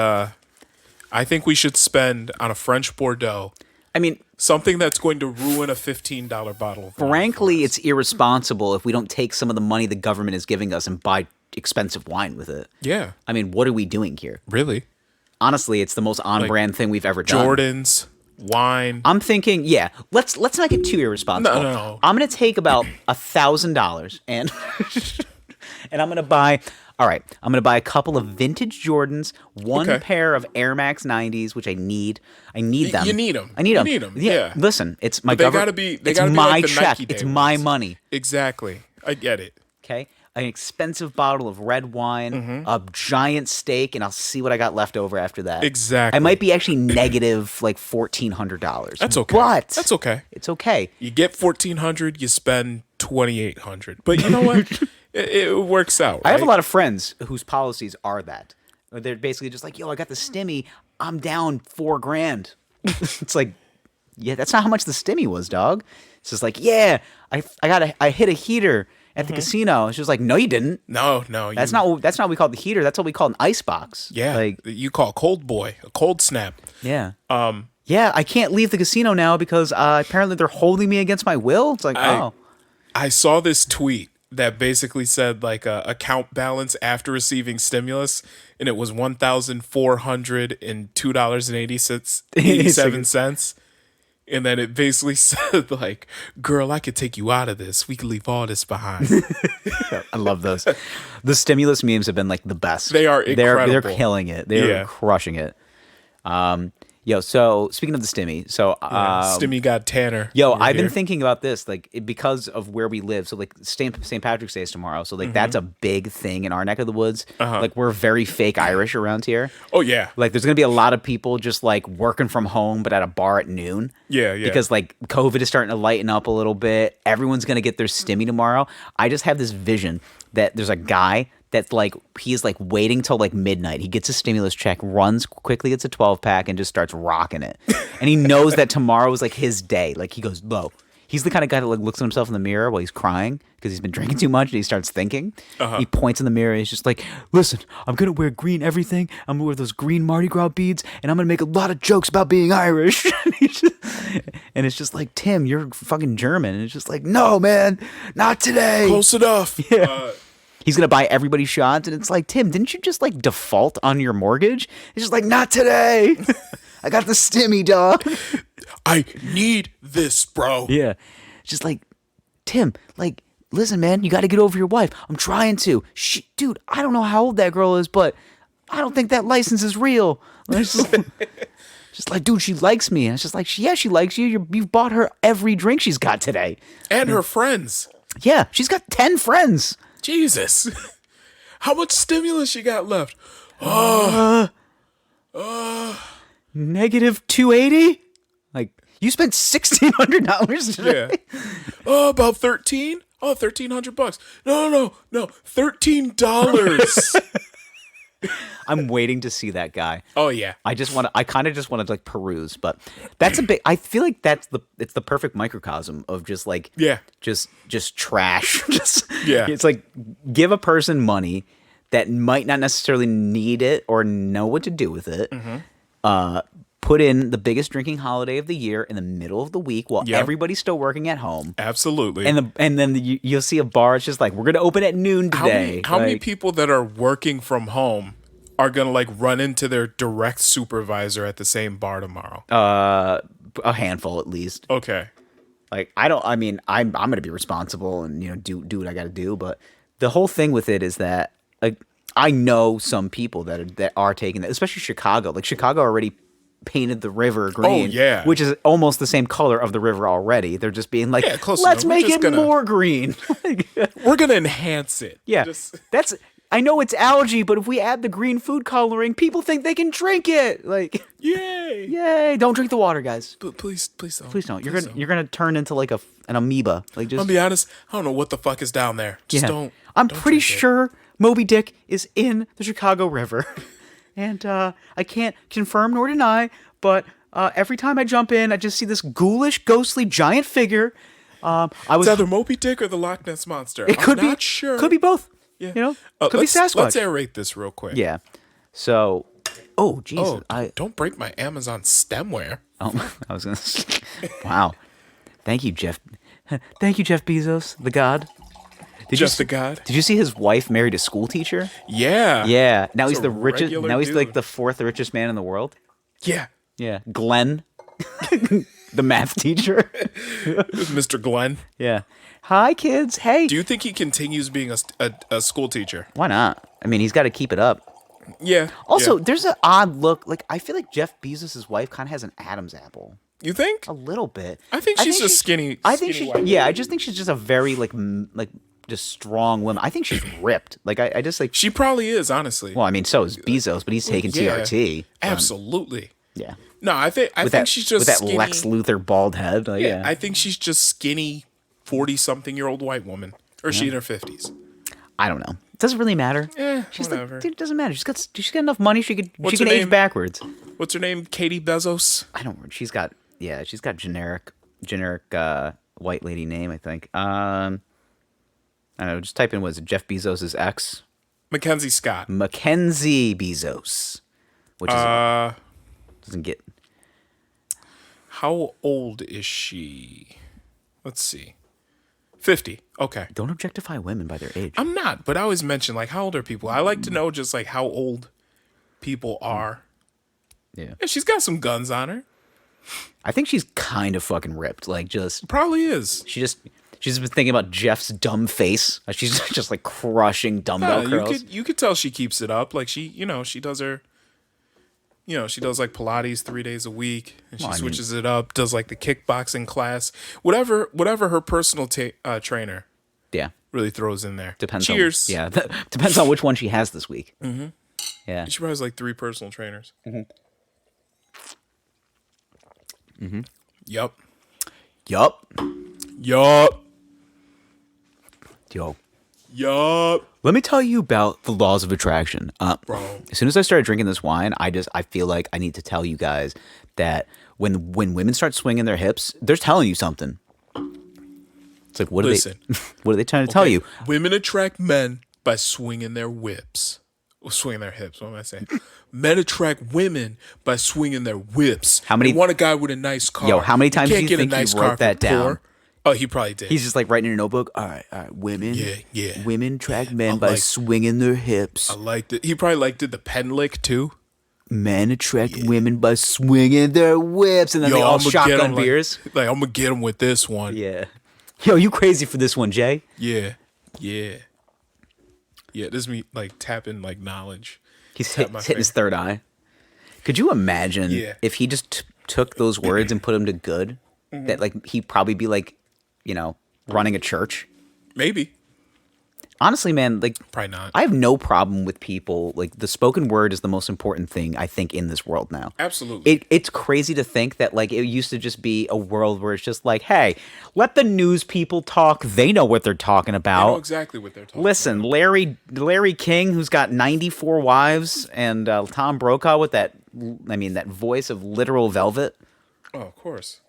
A: we should spend on a French Bordeaux.
B: I mean,
A: something that's going to ruin a $15 bottle of wine.
B: Frankly, it's irresponsible if we don't take some of the money the government is giving us and buy expensive wine with it.
A: Yeah.
B: I mean, what are we doing here?
A: Really?
B: Honestly, it's the most on-brand thing we've ever done.
A: Jordans, wine.
B: I'm thinking, let's not get too irresponsible.
A: No.
B: I'm going to take about $1,000 and and I'm going to buy... All right, I'm going to buy a couple of vintage Jordans, one pair of Air Max 90s, which I need. I need them.
A: You need them.
B: I need them.
A: You need them.
B: Yeah. Listen, it's my
A: government. It's my
B: like
A: check.
B: It's my money.
A: Exactly. I get it.
B: Okay. An expensive bottle of red wine, a giant steak, and I'll see what I got left over after that.
A: Exactly.
B: I might be actually negative like $1,400.
A: That's okay.
B: But
A: that's okay.
B: It's okay.
A: You get $1,400, you spend $2,800. But you know what? It works out. Right?
B: I have a lot of friends whose policies are that. They're basically just like, yo, I got the stimmy. I'm down $4,000. It's like, yeah, that's not how much the stimmy was, dog. It's just like, yeah, I hit a heater at the casino. It's just like, no, you didn't.
A: No.
B: That's not what we call the heater. That's what we call an ice box.
A: Yeah.
B: Like
A: you call a cold boy, a cold snap.
B: Yeah. Yeah, I can't leave the casino now because apparently they're holding me against my will. It's like,
A: I saw this tweet that basically said like account balance after receiving stimulus, and it was $1,402.87. And then it basically said like, girl, I could take you out of this. We could leave all this behind.
B: I love those. The stimulus memes have been like the best.
A: They are incredible.
B: They're killing it. They're crushing it. So speaking of the stimmy,
A: Stimmy got Tanner.
B: I've been thinking about this, like because of where we live. So like St. Patrick's Day is tomorrow. So like that's a big thing in our neck of the woods. Like we're very fake Irish around here.
A: Oh yeah.
B: Like there's gonna be a lot of people just like working from home, but at a bar at noon.
A: Yeah.
B: Because like COVID is starting to lighten up a little bit. Everyone's gonna get their stimmy tomorrow. I just have this vision that there's a guy that's like, he's like waiting till like midnight. He gets a stimulus check, runs quickly, gets a 12-pack, and just starts rocking it. And he knows that tomorrow is like his day. Like he goes, low. He's the kind of guy that like looks at himself in the mirror while he's crying because he's been drinking too much and he starts thinking. He points in the mirror and he's just like, listen, I'm going to wear green everything. I'm going to wear those green Mardi Gras beads and I'm going to make a lot of jokes about being Irish. And it's just like, Tim, you're fucking German. And it's just like, no, man, not today.
A: Close enough.
B: Yeah. He's going to buy everybody shots. And it's like, Tim, didn't you just like default on your mortgage? It's just like, not today. I got the stimmy, dog.
A: I need this, bro.
B: Yeah. It's just like, Tim, like, listen, man, you got to get over your wife. I'm trying to. Dude, I don't know how old that girl is, but I don't think that license is real. It's just like, dude, she likes me. And it's just like, yeah, she likes you. You've bought her every drink she's got today.
A: And her friends.
B: Yeah, she's got 10 friends.
A: Jesus. How much stimulus you got left?
B: Negative 280? Like, you spent $1,600 today?
A: Yeah. Oh, about 13? Oh, $1,300. No, $13.
B: I'm waiting to see that guy.
A: Oh yeah.
B: I kind of just want to like peruse, but that's a bit. I feel like it's the perfect microcosm of just like
A: Yeah.
B: just trash. Just
A: Yeah.
B: it's like give a person money that might not necessarily need it or know what to do with it. Put in the biggest drinking holiday of the year in the middle of the week while
A: Yep.
B: everybody's still working at home.
A: Absolutely.
B: And then you'll see a bar. It's just like we're gonna open at noon today.
A: How many
B: Like,
A: people that are working from home are gonna like run into their direct supervisor at the same bar tomorrow?
B: a handful at least.
A: Okay.
B: Like I'm gonna be responsible and do what I got to do. But the whole thing with it is that like I know some people that are taking that, especially Chicago. Like Chicago already painted the river green,
A: yeah.
B: which is almost the same color of the river already. They're just being like,
A: Yeah, close
B: let's
A: enough. We're
B: make
A: just
B: it
A: gonna-
B: more green.
A: We're gonna enhance it.
B: Yeah,
A: Just-
B: that's. I know it's algae, but if we add the green food coloring, people think they can drink it. Like,
A: Yay.
B: yay! Don't drink the water, guys.
A: But please don't.
B: Please don't. You're gonna turn into like an amoeba. Like just.
A: I'll be honest. I don't know what the fuck is down there. Just
B: Yeah.
A: don't.
B: I'm
A: don't
B: pretty
A: drink it.
B: sure Moby Dick is in the Chicago River, and I can't confirm nor deny, but every time I jump in, I just see this ghoulish, ghostly, giant figure.
A: It's either Moby Dick or the Loch Ness monster.
B: It could
A: I'm
B: not
A: be sure.
B: Could be both.
A: Yeah.
B: Could be Sasquatch.
A: Let's aerate this real quick.
B: Yeah. So, oh Jesus,
A: Don't break my Amazon stemware.
B: I was gonna. Wow. Thank you, Jeff. Thank you, Jeff Bezos, the god.
A: The god.
B: Did you see his wife married a school teacher?
A: Yeah.
B: Yeah. Now
A: That's
B: he's the
A: a
B: richest.
A: regular
B: Now he's like
A: dude.
B: the fourth richest man in the world.
A: Yeah.
B: Yeah. Glenn, the math teacher.
A: Mr. Glenn.
B: Yeah. Hi, kids. Hey.
A: Do you think he continues being a school teacher?
B: Why not? I mean, he's got to keep it up.
A: Yeah.
B: Also,
A: yeah.
B: there's an odd look. Like, I feel like Jeff Bezos' wife kind of has an Adam's apple.
A: You think?
B: A little bit.
A: I think she's just skinny.
B: I think
A: skinny
B: she.
A: white
B: Yeah,
A: lady.
B: I just think she's just a very like just strong woman. I think she's ripped. Like I just like.
A: She probably is, honestly.
B: Well, I mean, so is Bezos, but he's taking
A: Yeah.
B: TRT.
A: Absolutely.
B: Yeah.
A: No, I think she's just
B: with that
A: skinny.
B: Lex Luthor bald head. Like, yeah.
A: I think she's just skinny, 40-something-year-old white woman, or is she in her 50s?
B: I don't know. It doesn't really matter. She's
A: whatever.
B: like, dude, it doesn't matter. She's got enough money. She can
A: What's
B: age
A: her name?
B: backwards.
A: What's her name? Katie Bezos.
B: I don't. She's got generic white lady name. I think. I don't know. Just type in was Jeff Bezos' ex,
A: Mackenzie Scott.
B: Mackenzie Bezos, which is doesn't get.
A: How old is she? Let's see. 50. Okay.
B: Don't objectify women by their age.
A: I'm not, but I always mention, like, how old are people? I like to know just, like, how old people are.
B: Yeah.
A: Yeah, she's got some guns on her.
B: I think she's kind of fucking ripped. Like, just
A: Probably is.
B: she's been thinking about Jeff's dumb face. She's just like crushing dumbbell curls.
A: You could tell she keeps it up. Like, she does her, she does, like, Pilates 3 days a week. And she switches it up, does, like, the kickboxing class. Whatever her personal trainer
B: Yeah.
A: really throws in there.
B: Depends.
A: Cheers.
B: On, yeah. Depends on which one she has this week. Mm-hmm. Yeah.
A: She probably has, like, 3 personal trainers.
B: Mm-hmm.
A: Yup.
B: Yup.
A: Yup.
B: Yo.
A: Yup.
B: Let me tell you about the laws of attraction.
A: Bro.
B: As soon as I started drinking this wine, I feel like I need to tell you guys that when women start swinging their hips, they're telling you something. It's like, what
A: Listen.
B: are they trying to tell you?
A: Women attract men by swinging their whips. Or swinging their hips. What am I saying? Men attract women by swinging their whips.
B: How many-
A: They want a guy with a nice car.
B: Yo, how many times
A: can't
B: do you
A: get a
B: think he
A: nice
B: wrote
A: car
B: that
A: for
B: down?
A: poor. Oh, he probably did.
B: He's just like writing in a notebook. All right. Women.
A: Yeah.
B: Women attract men
A: I
B: by
A: like-
B: swinging their hips.
A: I liked it. He probably did the pen lick too.
B: Men attract women by swinging their whips, and then they all
A: I'ma get
B: shotgun
A: 'em,
B: beers.
A: Like, I'm gonna get him with this one.
B: Yeah. Yo, you crazy for this one, Jay?
A: Yeah. This is me like tapping like knowledge.
B: He's
A: Tap my
B: hitting his
A: finger.
B: third eye. Could you imagine
A: Yeah.
B: if he just took those words and put them to good? That like he'd probably be like, running a church.
A: Maybe.
B: honestly, man, like
A: Probably not.
B: I have no problem with people. Like the spoken word is the most important thing I think in this world now.
A: Absolutely.
B: It's crazy to think that like it used to just be a world where it's just like, hey, let the news people talk. They know what they're talking
A: I
B: about.
A: know exactly what they're talking
B: Listen,
A: about.
B: Larry King, who's got 94 wives, and Tom Brokaw with that voice of literal velvet.
A: Oh, of course.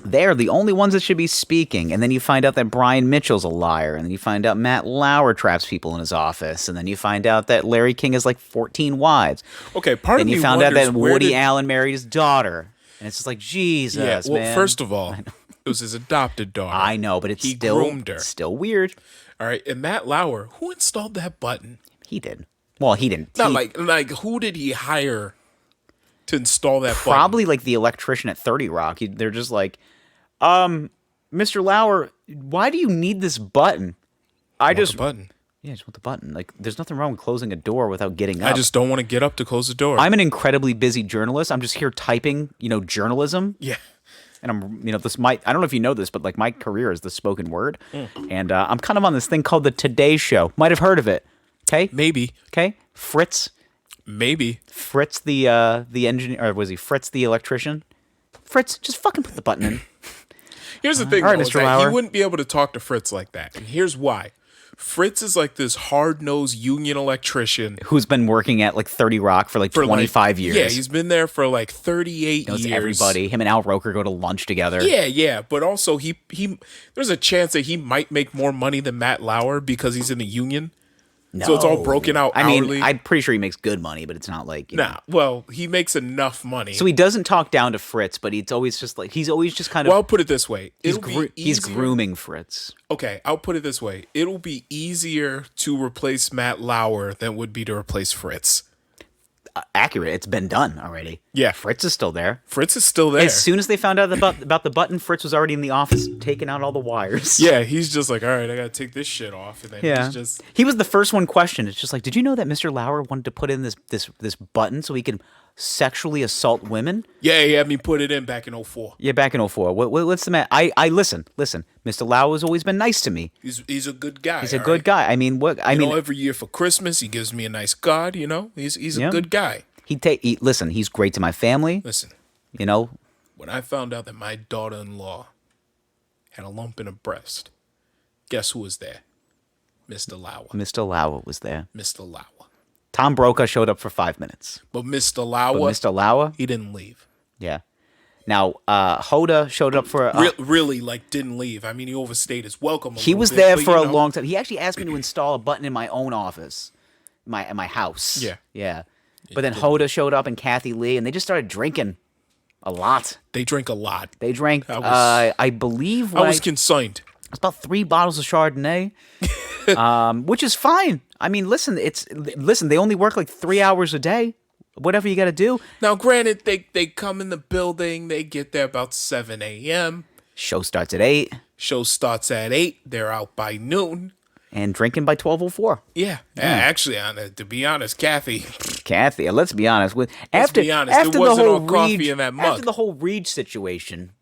B: They're the only ones that should be speaking. And then you find out that Brian Mitchell's a liar. And then you find out Matt Lauer traps people in his office. And then you find out that Larry King has like 14 wives.
A: Okay, part of me
B: Then you found out
A: wonders
B: that
A: where
B: Woody
A: did-
B: Allen married his daughter. And it's just like, Jesus,
A: Yeah, well,
B: man.
A: first of all, it was his adopted daughter.
B: I know, but it's
A: He
B: still,
A: groomed her.
B: still weird.
A: All right, and Matt Lauer, who installed that button?
B: He did. Well, he didn't.
A: Not
B: He-
A: like who did he hire to install that button?
B: probably like the electrician at 30 Rock. They're just like, Mr. Lauer, why do you need this button?
A: I just button.
B: Yeah, just want the button. Like, there's nothing wrong with closing a door without getting up.
A: I just don't want to get up to close the door.
B: I'm an incredibly busy journalist. I'm just here typing, journalism.
A: yeah.
B: And I'm, I don't know if you know this, but like my career is the spoken word. And I'm kind of on this thing called the Today Show. Might have heard of it. Okay?
A: Maybe.
B: Okay? Fritz the engineer, or was he Fritz the electrician? Fritz, just fucking put the button in.
A: Here's the thing,
B: All right,
A: though, is
B: Mr.
A: that
B: Lauer.
A: he wouldn't be able to talk to Fritz like that. And here's why. Fritz is like this hard-nosed union electrician
B: Who's been working at like 30 Rock for like
A: for
B: 25 years.
A: Yeah, he's been there for like 38
B: knows
A: years.
B: everybody. Him and Al Roker go to lunch together.
A: Yeah, but also he there's a chance that he might make more money than Matt Lauer because he's in the union.
B: No.
A: So it's all broken out
B: I mean,
A: hourly.
B: I'm pretty sure he makes good money, but it's not like,
A: Nah, well, he makes enough money.
B: So he doesn't talk down to Fritz, but he's always just like, he's always just kind of,
A: Well, I'll put it this way.
B: he's,
A: It'll be
B: he's
A: easier-
B: grooming Fritz.
A: Okay, I'll put it this way. It'll be easier to replace Matt Lauer than it would be to replace Fritz.
B: Accurate. It's been done already.
A: Yeah.
B: Fritz is still there.
A: Fritz is still there.
B: As soon as they found out about the button, Fritz was already in the office taking out all the wires.
A: Yeah, he's just like, all right, I gotta take this shit off, and then
B: Yeah.
A: he's just
B: He was the first one questioned. It's just like, did you know that Mr. Lauer wanted to put in this button so he can sexually assault women?
A: yeah, he had me put it in back in 04.
B: Yeah, back in 04. What's the matter? I listen. Mr. Lauer has always been nice to me.
A: He's a good guy.
B: He's a good guy. I mean,
A: Every year for Christmas, he gives me a nice card. He's
B: Yeah.
A: a good guy.
B: Listen, he's great to my family.
A: Listen, when I found out that my daughter-in-law had a lump in her breast, guess who was there? Mr. Lauer.
B: Mr. Lauer was there.
A: Mr. Lauer.
B: Tom Brokaw showed up for 5 minutes.
A: But Mr. Lauer,
B: But Mr. Lauer,
A: he didn't leave.
B: yeah. Now, Hoda showed up for...
A: Really, didn't leave. I mean, he overstayed his welcome.
B: he was there for a long time. He actually asked me to install a button in my own office, in my house.
A: Yeah.
B: Yeah. But then Hoda showed up and Kathy Lee, and they just started drinking a lot.
A: They drink a lot.
B: They drank, I believe...
A: I was concerned.
B: It's about 3 bottles of Chardonnay, which is fine. I mean, listen, they only work like 3 hours a day. Whatever you got to do.
A: Now, granted, they come in the building. They get there about 7 a.m.
B: Show starts at 8
A: Show starts at 8. They're out by noon.
B: and drinking by 12:04.
A: Yeah. Actually, to be honest, Kathy.
B: Kathy, let's be honest. After
A: be honest,
B: after
A: there wasn't
B: the whole
A: all coffee
B: Reg,
A: in that mug.
B: after the whole Reg situation,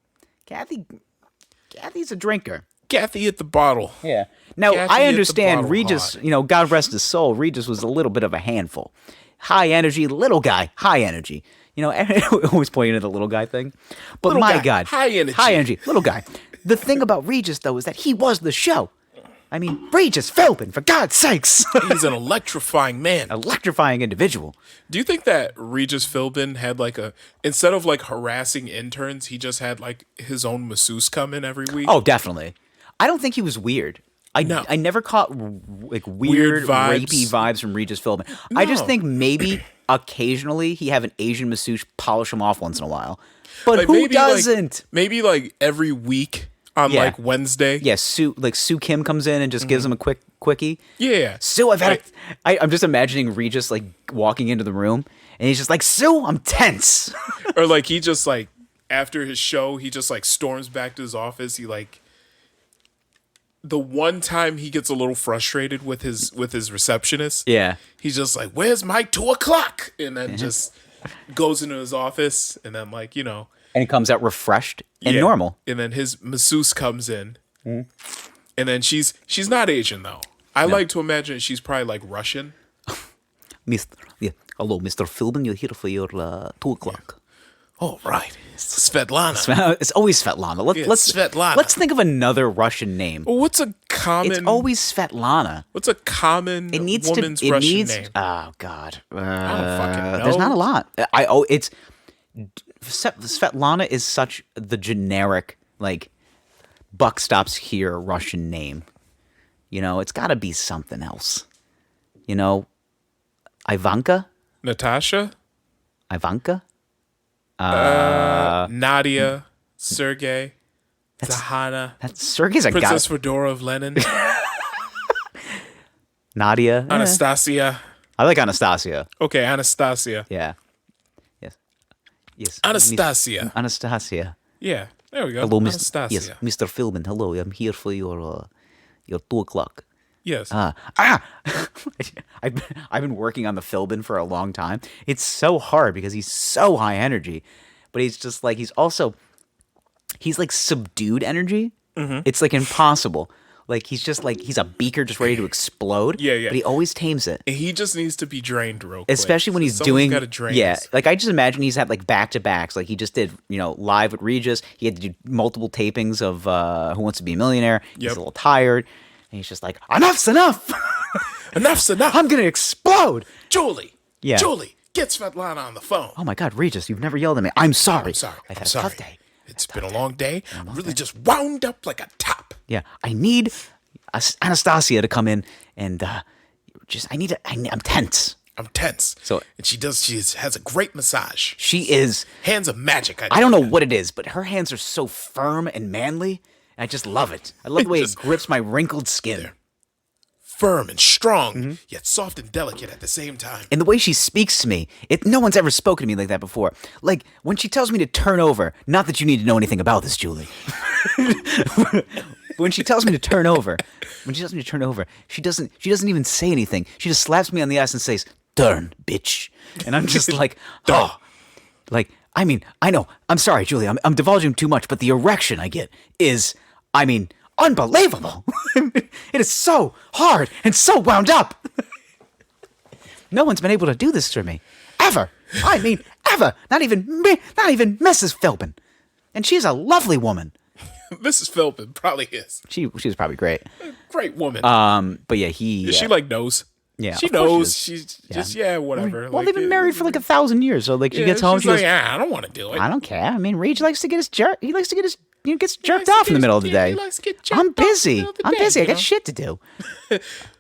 B: Kathy's a drinker.
A: Kathy hit the bottle.
B: Yeah. Now,
A: Kathy
B: I
A: hit the
B: understand
A: bottle
B: Regis,
A: hard.
B: God rest his soul, Regis was a little bit of a handful. High energy, little guy, high energy. Always pointing at the little guy thing. But
A: Little
B: my
A: guy,
B: God.
A: high energy.
B: High energy, little guy. The thing about Regis, though, is that he was the show. I mean, Regis Philbin, for God's sakes.
A: He's an electrifying man.
B: Electrifying individual.
A: Do you think that Regis Philbin had instead of harassing interns, he just had his own masseuse come in every week?
B: Oh, definitely. I don't think he was weird.
A: No.
B: I never caught weird
A: vibes.
B: rapey vibes from Regis Philbin. I just
A: No.
B: think maybe occasionally he have an Asian masseuse polish him off once in a while. But
A: Like,
B: who
A: maybe,
B: doesn't?
A: Maybe every week on
B: Yeah.
A: Wednesday.
B: Yeah, Sue Kim comes in and just gives him a quickie.
A: Yeah.
B: Sue, I'm just imagining Regis walking into the room and he's just like, Sue, I'm tense.
A: Or he just after his show, he just storms back to his office. He the one time he gets a little frustrated with his receptionist.
B: Yeah.
A: He's just like, "Where's my 2:00?" And then just goes into his office, and then
B: And he comes out refreshed and
A: yeah.
B: normal.
A: And then his masseuse comes in, And then she's not Asian though. I like to imagine she's probably like Russian.
B: Hello, Mr. Philbin. You're here for your 2 o'clock.
A: Oh, right. It's Svetlana.
B: It's always Svetlana. Let's
A: Svetlana.
B: Let's think of another Russian name.
A: Well, what's a common...
B: It's always Svetlana.
A: What's a common woman's Russian name?
B: Oh, God.
A: I don't fucking know.
B: There's not a lot. Svetlana is such the generic, like, buck stops here Russian name. You know, it's got to be something else. You know, Ivanka?
A: Natasha?
B: Ivanka?
A: Nadia, Sergey, Zahana,
B: Sergey's a
A: Princess Fedora of Lenin,
B: Nadia,
A: Anastasia.
B: I like Anastasia.
A: Okay, Anastasia.
B: Yeah. Yes.
A: Anastasia.
B: Anastasia.
A: Yeah, there we go.
B: Hello,
A: Anastasia.
B: Yes, Mr. Philbin. Hello, I'm here for your 2 o'clock.
A: Yes.
B: I've been working on the Philbin for a long time. It's so hard because he's so high energy, but he's just like he's like subdued energy. Mm-hmm. It's like impossible. Like he's just like he's a beaker just ready to explode.
A: Yeah.
B: But he always tames it.
A: And he just needs to be drained real quick.
B: Especially when he's doing
A: drain
B: this. Like I just imagine he's had like back-to-backs. Like he just did, live with Regis. He had to do multiple tapings of Who Wants to Be a Millionaire. He's a little tired. And he's just like, enough's enough.
A: Enough's enough.
B: I'm going to explode.
A: Julie.
B: Yeah.
A: Julie, get Svetlana on the phone.
B: Oh, my God, Regis, you've never yelled at me. I'm sorry.
A: I'm sorry.
B: I've had a tough day.
A: It's been a long day. I'm really just wound up like a top.
B: Yeah. I need Anastasia to come in and I'm tense.
A: I'm tense. And she has a great massage.
B: She is.
A: Hands of magic.
B: I don't know what it is, but her hands are so firm and manly. I just love it. I love the way it grips my wrinkled skin.
A: They're firm and strong, yet soft and delicate at the same time.
B: And the way she speaks to me, no one's ever spoken to me like that before. Like, when she tells me to turn over, not that you need to know anything about this, Julie. When she tells me to turn over, she doesn't even say anything. She just slaps me on the ass and says, "Turn, bitch." And I'm just like, oh. Like, I mean, I know. I'm sorry, Julie. I'm divulging too much, but the erection I get is... unbelievable. It is so hard and so wound up. No one's been able to do this to me. Ever. Ever. Not even Mrs. Philbin. And she's a lovely woman.
A: Mrs. Philbin probably is.
B: She was probably great.
A: Great woman.
B: But yeah,
A: she knows.
B: Yeah,
A: she knows. She's just whatever.
B: Well, they've been married for like 1,000 years, so like she gets home.
A: She's like, I don't want to do it.
B: I don't care. I mean, Rage likes to get his jerk. He likes to get his gets jerked off in the middle of the day.
A: He likes to get jerked
B: I'm busy.
A: Off
B: I'm busy. I got shit to do.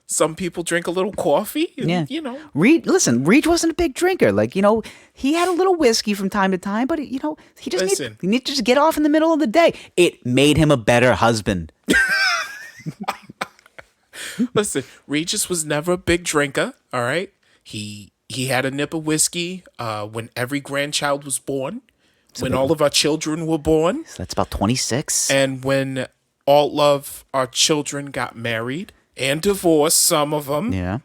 A: Some people drink a little coffee. And,
B: Reed wasn't a big drinker. Like, he had a little whiskey from time to time, but he just needed to just get off in the middle of the day. It made him a better husband.
A: Listen, Regis was never a big drinker. All right, he had a nip of whiskey when every grandchild was born, when all of our children were born.
B: So that's about 26.
A: And when all of our children got married and divorced, some of them.
B: Yeah.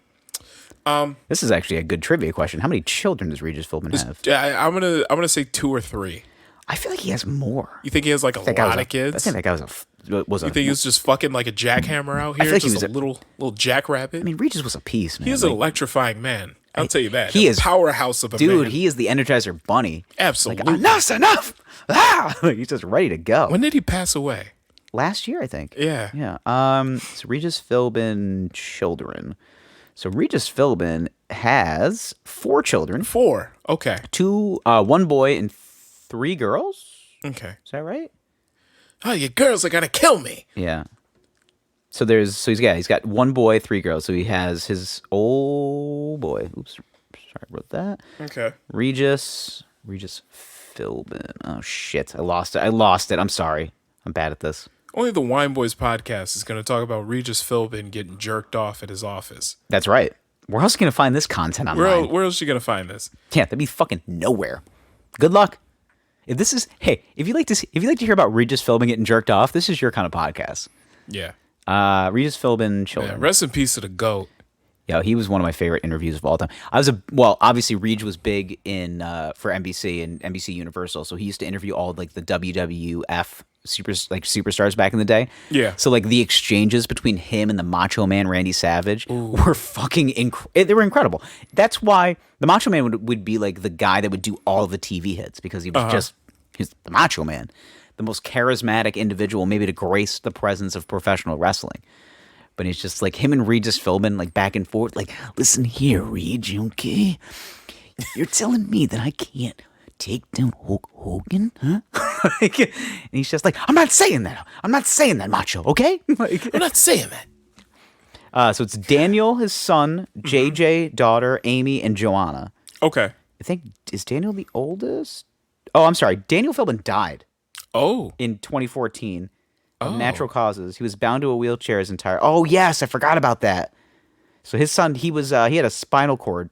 B: This is actually a good trivia question. How many children does Regis Philbin have?
A: I'm gonna say 2 or 3.
B: I feel like he has more.
A: You think he has like a lot of kids?
B: I think that guy was
A: You think he was just fucking like a jackhammer out here?
B: I feel like
A: just
B: he was
A: a little jackrabbit?
B: I mean, Regis was a piece, man.
A: He was an electrifying man. I'll tell you that.
B: He is
A: powerhouse of a man.
B: Dude, he is the Energizer Bunny.
A: Absolutely.
B: Like, enough's enough! Ah! He's just ready to go.
A: When did he pass away?
B: Last year, I think.
A: Yeah.
B: Yeah. So Regis Philbin children. So Regis Philbin has 4 children.
A: 4. Okay.
B: 1 boy and 3 girls.
A: Okay.
B: Is that right?
A: Oh, your girls are gonna kill me.
B: Yeah. So he's got 1 boy, 3 girls. So he has his old boy. Oops, sorry, I wrote that.
A: Okay.
B: Regis Philbin. Oh shit, I lost it. I'm sorry. I'm bad at this.
A: Only the Wine Boys podcast is going to talk about Regis Philbin getting jerked off at his office.
B: That's right. Where else are you going to find this content online?
A: Where else are you going to find this?
B: Yeah, that'd be fucking nowhere. Good luck. If you like to hear about Regis Philbin getting jerked off, this is your kind of podcast.
A: Yeah.
B: Regis Philbin children.
A: Yeah, rest in peace to the GOAT.
B: Yeah, he was one of my favorite interviews of all time. Obviously Regis was big in for NBC and NBC Universal, so he used to interview all like the WWF superstars back in the day.
A: Yeah.
B: So like the exchanges between him and the Macho Man Randy Savage were fucking they were incredible. That's why the Macho Man would be like the guy that would do all the TV hits because he was he's the Macho Man, the most charismatic individual maybe to grace the presence of professional wrestling. But he's just like him and Regis Philbin, like back and forth. Like, listen here, Reg, okay? You're telling me that I can't take down Hulk Hogan, huh? And he's just like, I'm not saying that. I'm not saying that, Macho, okay?
A: I'm not saying that.
B: So it's Daniel, his son, JJ, daughter, Amy, and Joanna.
A: Okay.
B: I think, is Daniel the oldest? Oh, I'm sorry. Daniel Philbin died.
A: Oh.
B: In 2014. Of natural causes. He was bound to a wheelchair his entire... Oh, yes, I forgot about that. So his son, he had a spinal cord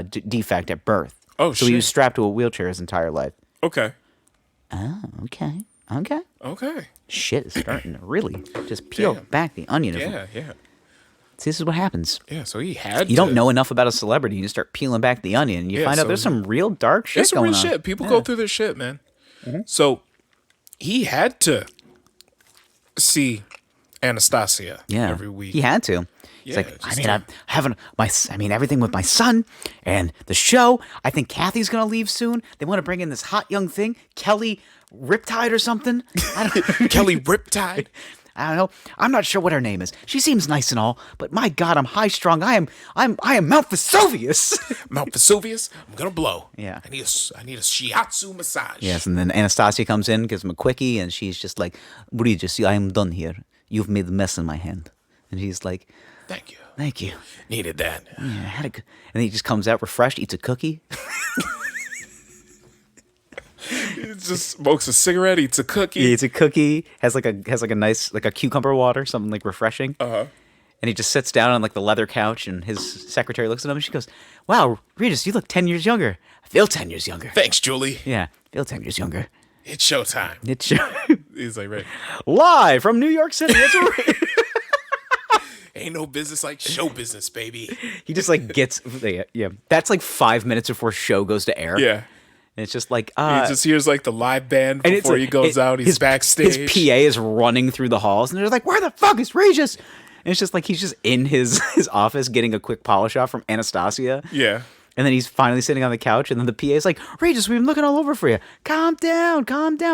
B: defect at birth.
A: Oh,
B: so he was strapped to a wheelchair his entire life.
A: Okay.
B: Oh, okay.
A: Okay.
B: Shit is starting to really just peel back the onion.
A: Yeah.
B: See, this is what happens.
A: Yeah, so he had
B: You don't know enough about a celebrity. You start peeling back the onion, and you find out there's some real dark shit going on.
A: There's some real shit. People go through their shit, man. Mm-hmm. So he had to see Anastasia every week.
B: He had to. He's like, I'm having everything with my son and the show. I think Kathy's gonna leave soon. They want to bring in this hot young thing, Kelly Riptide or something. I don't
A: Kelly Riptide.
B: I don't know. I'm not sure what her name is. She seems nice and all, but my God, I'm high strung. I am Mount Vesuvius.
A: Mount Vesuvius. I'm gonna blow.
B: Yeah.
A: I need a shiatsu massage.
B: Yes, and then Anastasia comes in, gives him a quickie, and she's just like, Regis, I am done here. You've made a mess in my hand. And he's like, Thank you.
A: Needed that.
B: Yeah, and then he just comes out refreshed, eats a cookie.
A: He just smokes a cigarette, eats a cookie.
B: He eats a cookie, has like a nice like a cucumber water, something like refreshing.
A: Uh-huh.
B: And he just sits down on like the leather couch, and his secretary looks at him, and she goes, "Wow, Regis, you look 10 years younger. I feel 10 years younger."
A: Thanks, Julie.
B: Yeah, feel 10 years younger.
A: It's showtime. He's like, right.
B: Live from New York City. It's right.
A: Ain't no business like show business, baby.
B: He just like gets That's like 5 minutes before show goes to air.
A: Yeah.
B: And it's just like
A: he just hears like the live band before he goes out. He's backstage.
B: His PA is running through the halls, and they're like, "Where the fuck is Regis?" And it's just like he's just in his office getting a quick polish off from Anastasia.
A: Yeah.
B: And then he's finally sitting on the couch, and then the PA is like, "Regis, we've been looking all over for you. Calm down.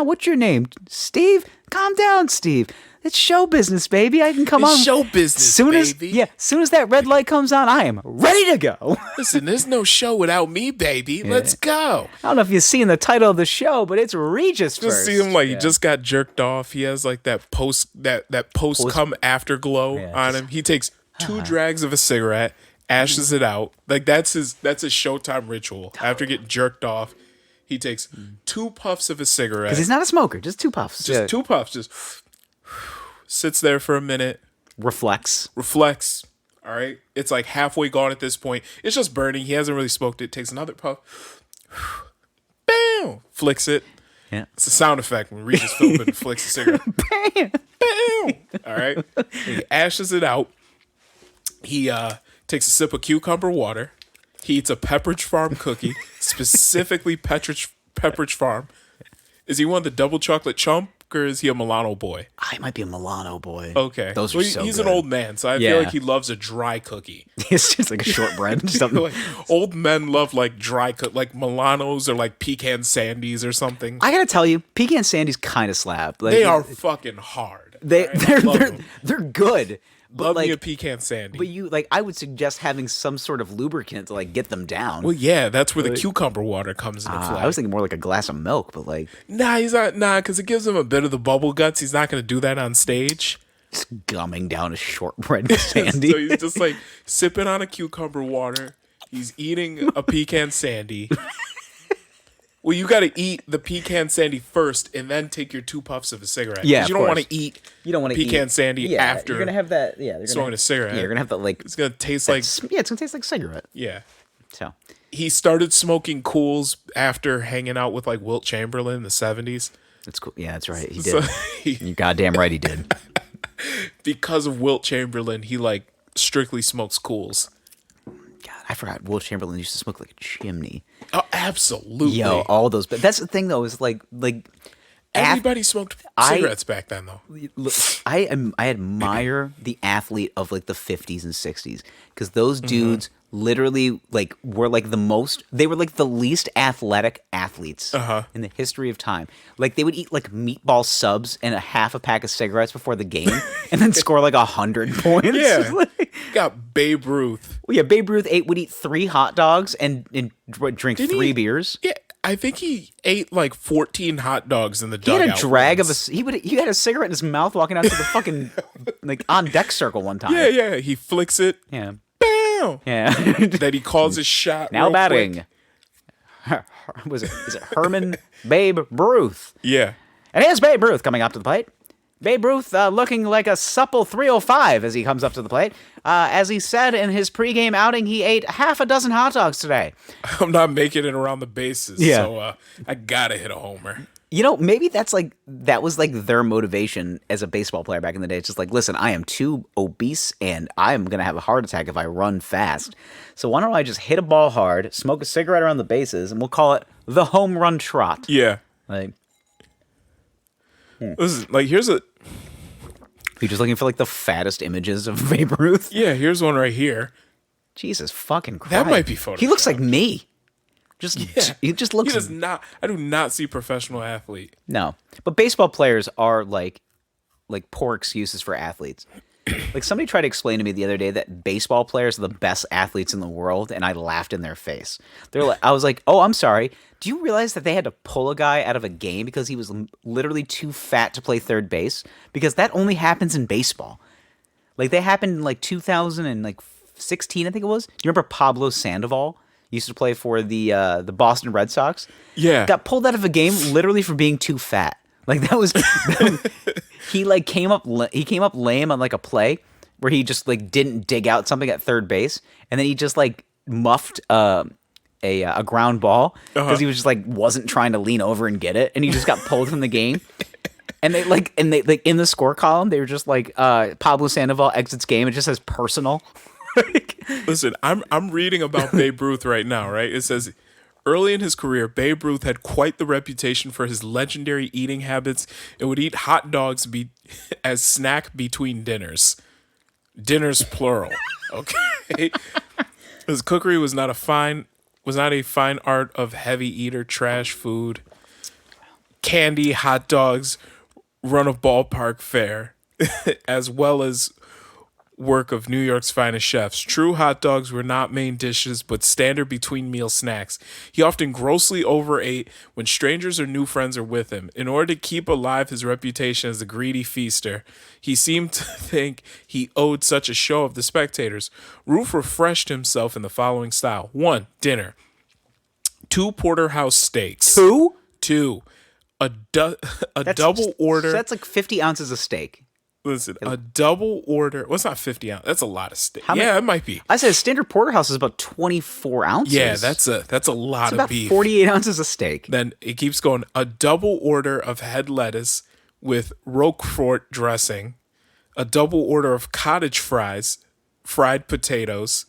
B: What's your name? Steve? Calm down, Steve. It's show business, baby. I can come on.
A: Show business, baby.
B: Soon as that red light comes on, I am ready to go."
A: Listen, there's no show without me, baby. Yeah. Let's go.
B: I don't know if you've seen the title of the show, but it's Regis first.
A: Just see him like he just got jerked off. He has like that post come afterglow on him. He takes 2 drags of a cigarette, ashes it out. Like that's his Showtime ritual. After getting jerked off, he takes 2 puffs of a cigarette.
B: Because he's not a smoker, just 2 puffs.
A: Just 2 puffs. Just sits there for a minute.
B: Reflects.
A: All right. It's like halfway gone at this point. It's just burning. He hasn't really smoked it. Takes another puff. Bam! Flicks it.
B: Yeah.
A: It's a sound effect when Regis Philbin flicks a cigarette. Bam! Bam! All right. He ashes it out. He takes a sip of cucumber water. He eats a Pepperidge Farm cookie, specifically Pepperidge Farm. Is he one of the double chocolate chunk, or is he a Milano boy?
B: I might be a Milano boy.
A: Okay.
B: Those are so
A: He's
B: good.
A: An old man, so I feel like he loves a dry cookie.
B: It's just like a shortbread. Something.
A: Like, old men love like dry like Milanos or like pecan sandies or something.
B: I gotta tell you, pecan sandies kind of slap. Like,
A: they are fucking hard.
B: They're good. But
A: Love
B: like,
A: me a pecan sandy.
B: But I would suggest having some sort of lubricant to like get them down.
A: Well, yeah, that's where the cucumber water comes into play.
B: I was thinking more like a glass of milk, but like,
A: he's not. Because it gives him a bit of the bubble guts. He's not going to do that on stage.
B: Just gumming down a shortbread sandy.
A: So he's just like sipping on a cucumber water. He's eating a pecan sandy. Well, you got to eat the pecan sandy first, and then take your 2 puffs of a cigarette.
B: Yeah,
A: you don't want to eat.
B: You don't want to
A: pecan sandy after.
B: You're gonna have that. Yeah,
A: smoking a cigarette.
B: Yeah, you're gonna have that like.
A: It's gonna taste like.
B: Yeah, it's gonna taste like cigarette.
A: Yeah.
B: So.
A: He started smoking Cools after hanging out with like Wilt Chamberlain in the 70s.
B: That's cool. Yeah, that's right. He did. You're goddamn right. He did.
A: Because of Wilt Chamberlain, he like strictly smokes Cools.
B: I forgot. Will Chamberlain used to smoke like a chimney.
A: Oh, absolutely.
B: Yo, all those. But that's the thing, though, is like
A: everybody smoked cigarettes back then, though.
B: Look, I admire the athlete of like the 50s and 60s because those dudes literally like were like they were like the least athletic athletes in the history of time. Like they would eat like meatball subs and a half a pack of cigarettes before the game and then score like 100 points.
A: Yeah. Got Babe Ruth.
B: Well, yeah, Babe Ruth would eat 3 hot dogs and drink 3 beers.
A: Yeah. I think he ate like 14 hot dogs in the dugout.
B: He had a drag of he had a cigarette in his mouth walking out to the fucking like on deck circle one time.
A: Yeah. He flicks it.
B: Yeah.
A: Bam.
B: Yeah.
A: Then he calls his shot.
B: Now
A: real
B: batting.
A: quick.
B: Is it Herman Babe Ruth?
A: Yeah.
B: And here's Babe Ruth coming up to the plate. Babe Ruth looking like a supple 305 as he comes up to the plate. As he said in his pregame outing, he ate half a dozen hot dogs today.
A: I'm not making it around the bases, so I gotta hit a homer.
B: You know, maybe that was like their motivation as a baseball player back in the day. It's just like, listen, I am too obese and I'm going to have a heart attack if I run fast. So why don't I just hit a ball hard, smoke a cigarette around the bases, and we'll call it the home run trot.
A: Yeah.
B: Like,
A: Listen, like here's a...
B: You're just looking for like the fattest images of Babe Ruth?
A: Yeah, here's one right here.
B: Jesus fucking Christ.
A: That might be Photoshop.
B: He looks like me. He just looks...
A: He does not... I do not see professional athlete.
B: No. But baseball players are like poor excuses for athletes. Like somebody tried to explain to me the other day that baseball players are the best athletes in the world, and I laughed in their face. I was like, "Oh, I'm sorry. Do you realize that they had to pull a guy out of a game because he was literally too fat to play third base? Because that only happens in baseball. Like they happened in like 2016, I think it was. Do you remember Pablo Sandoval? Used to play for the Boston Red Sox.
A: Yeah,
B: got pulled out of a game literally for being too fat. Like that was he like came up lame on like a play where he just like didn't dig out something at third base, and then he just like muffed a ground ball because he was just like wasn't trying to lean over and get it, and he just got pulled from the game. And they in the score column they were just like Pablo Sandoval exits game. It just says personal.
A: Listen, I'm reading about Babe Ruth right now. Right, it says. Early in his career, Babe Ruth had quite the reputation for his legendary eating habits and would eat hot dogs as snack between dinners. Dinners plural. Okay. His cookery was not a fine art of heavy eater, trash food, candy, hot dogs, run of ballpark fare, as well as work of New York's finest chefs. True hot dogs were not main dishes, but standard between meal snacks. He often grossly overate when strangers or new friends are with him. In order to keep alive his reputation as a greedy feaster, he seemed to think he owed such a show of the spectators. Ruth refreshed himself in the following style. 1. Dinner. 2. Porterhouse steaks. 2. A double order.
B: So that's like 50 ounces of steak.
A: Listen, a double order. Well, it's not 50 ounces. That's a lot of steak. Yeah, it might be.
B: I said standard porterhouse is about 24 ounces.
A: Yeah, that's a lot of beef.
B: 48 ounces of steak.
A: Then it keeps going. A double order of head lettuce with Roquefort dressing. A double order of cottage fries, fried potatoes.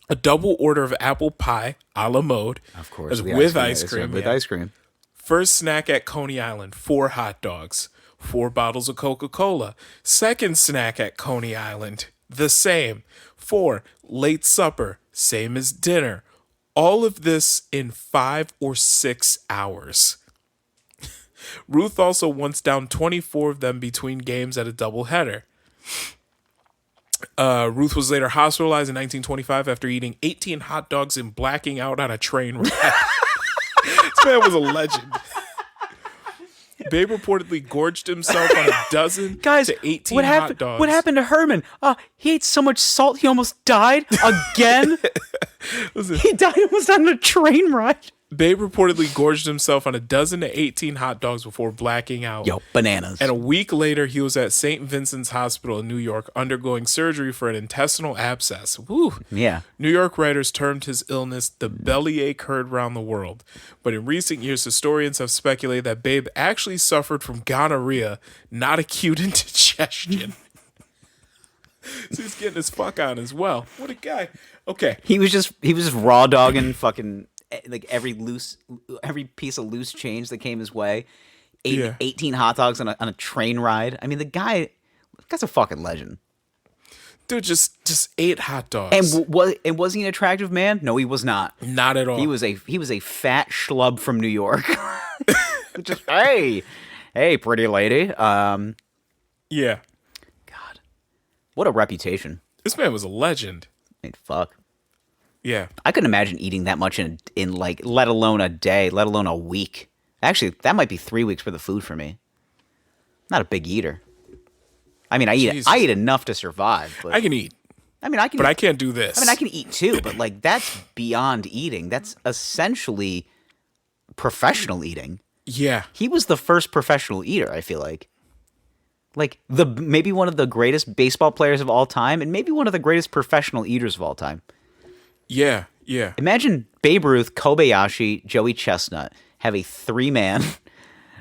A: A double order of apple pie, a la mode.
B: Of course.
A: With ice cream.
B: With ice cream.
A: First snack at Coney Island, 4 hot dogs. 4 bottles of Coca-Cola. Second snack at Coney Island, the same. 4, late supper, same as dinner. All of this in 5 or 6 hours. Ruth also once downed 24 of them between games at a doubleheader. Ruth was later hospitalized in 1925 after eating 18 hot dogs and blacking out on a train ride. This man was a legend. Babe reportedly gorged himself on a dozen to 18 hot dogs.
B: What happened to Herman? He ate so much salt he almost died again.
A: Listen,
B: he died almost on a train ride.
A: Babe reportedly gorged himself on a dozen to 18 hot dogs before blacking out.
B: Yo, bananas.
A: And a week later, he was at St. Vincent's Hospital in New York undergoing surgery for an intestinal abscess. Woo.
B: Yeah.
A: New York writers termed his illness the bellyache heard round the world. But in recent years, historians have speculated that Babe actually suffered from gonorrhea, not acute indigestion. So he's getting his fuck on as well. What a guy. Okay.
B: He was just raw dogging fucking like every piece of loose change that came his way. 18 hot dogs on a train ride. I mean, the guy's a fucking legend.
A: Dude, just ate hot dogs.
B: And was he an attractive man? No, he was not.
A: Not at all.
B: He was a fat schlub from New York. Just hey, pretty lady.
A: Yeah.
B: God, what a reputation.
A: This man was a legend.
B: I mean, fuck.
A: Yeah.
B: I couldn't imagine eating that much in like, let alone a day, let alone a week. Actually, that might be 3 weeks worth of food for me. Not a big eater. I mean, I eat enough to survive. But,
A: I can eat.
B: I mean, I can.
A: But I can't do this.
B: I mean, I can eat too, but like that's beyond eating. That's essentially professional eating.
A: Yeah.
B: He was the first professional eater, I feel like. Like maybe one of the greatest baseball players of all time, and maybe one of the greatest professional eaters of all time.
A: Yeah, yeah.
B: Imagine Babe Ruth, Kobayashi, Joey Chestnut have a 3-man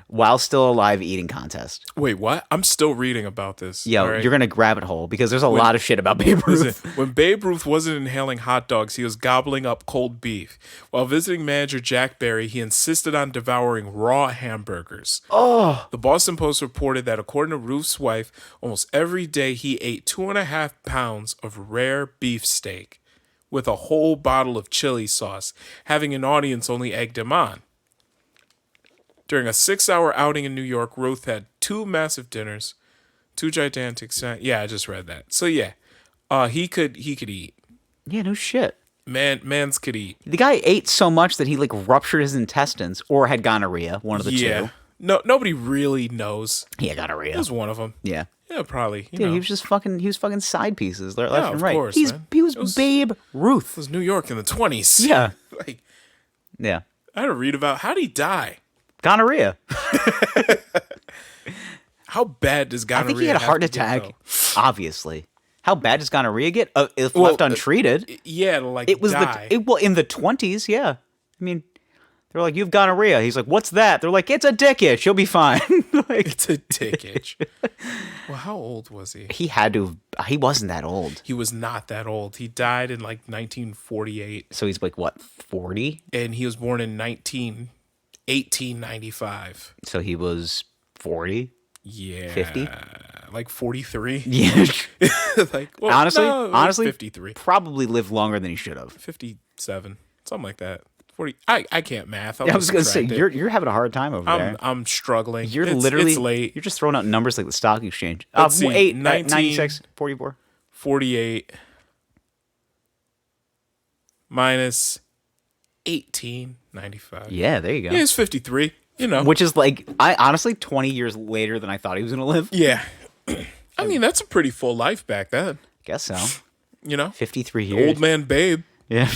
B: while still alive eating contest.
A: Wait, what? I'm still reading about this.
B: Yo,
A: right?
B: You're gonna rabbit hole because there's a lot of shit about Babe Ruth.
A: Listen, when Babe Ruth wasn't inhaling hot dogs, he was gobbling up cold beef. While visiting manager Jack Barry, he insisted on devouring raw hamburgers.
B: Oh.
A: The Boston Post reported that according to Ruth's wife, almost every day he ate 2.5 pounds of rare beef steak with a whole bottle of chili sauce, having an audience only egged him on. During a 6-hour outing in New York, Ruth had 2 massive dinners, 2 gigantic snacks. Yeah, I just read that. So yeah, he could eat.
B: Yeah, no shit.
A: Mans could eat.
B: The guy ate so much that he like ruptured his intestines or had gonorrhea. One of the two.
A: No, nobody really knows.
B: He had gonorrhea.
A: It was one of them.
B: Yeah.
A: Yeah, probably.
B: Dude, he was just fucking. He was fucking side pieces left and
A: of
B: right.
A: course,
B: He was Babe Ruth.
A: It was New York in the 20s.
B: Yeah.
A: Like,
B: Yeah.
A: I had to read about how did he die.
B: Gonorrhea.
A: How bad does gonorrhea?
B: I think he had a heart attack. Obviously. How bad does gonorrhea get if left untreated?
A: Yeah, like
B: it was
A: die.
B: In the 20s. Yeah. I mean, they're like, you've gonorrhea. He's like, what's that? They're like, it's a dick itch. You'll be fine. Like,
A: it's a dick itch. Well, how old was he?
B: He had to. He wasn't that old.
A: He was not that old. He died in like 1948.
B: So he's like what, 40?
A: And he was born in 1895.
B: So he was 40.
A: Yeah,
B: 50,
A: like 43.
B: Yeah.
A: Like well,
B: honestly,
A: 53.
B: Probably lived longer than he should have.
A: 57, something like that. 40. I can't math.
B: I was gonna say you're having a hard time over there.
A: I'm struggling.
B: It's
A: late.
B: You're just throwing out numbers like the stock exchange.
A: Let's see,
B: 96, 44,
A: 48 minus 1895.
B: Yeah, there you go.
A: Yeah, it's 53. You know,
B: which is like I honestly 20 years later than I thought he was gonna live.
A: Yeah, I mean that's a pretty full life back then.
B: Guess so.
A: You know,
B: 53 years.
A: Old man Babe.
B: Yeah,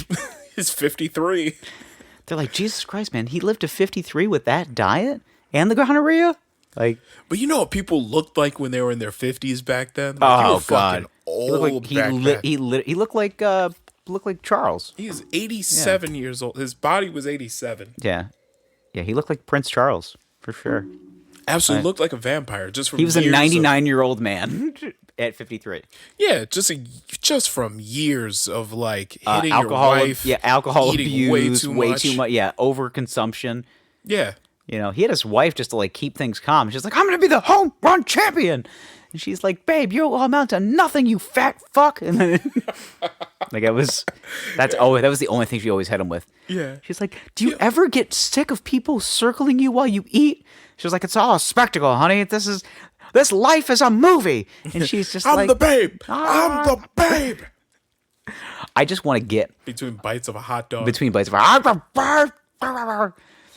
A: he's 53.
B: They're like, Jesus Christ, man, he lived to 53 with that diet and the gonorrhea. Like,
A: but you know what people looked like when they were in their 50s back then?
B: Like,
A: oh God, old.
B: He looked like Charles.
A: He was 87 years old. His body was 87.
B: Yeah. Yeah, he looked like Prince Charles, for sure.
A: Absolutely looked like a vampire. Just from
B: he was a 99-year-old man at 53.
A: Yeah, just from years of like hitting
B: alcohol,
A: your wife.
B: Yeah, alcohol
A: eating
B: abuse,
A: way too much.
B: Yeah, overconsumption.
A: Yeah.
B: You know, he had his wife just to like keep things calm. She's like, I'm going to be the home run champion. And she's like, babe, you amount to nothing, you fat fuck. And then like that was the only thing she always had him with.
A: Yeah.
B: She's like, do you ever get sick of people circling you while you eat? She was like, it's all a spectacle, honey. This life is a movie. And she's just
A: I'm
B: like,
A: the babe. I'm the babe.
B: I just want to get
A: between bites of a hot dog.
B: I'm the babe.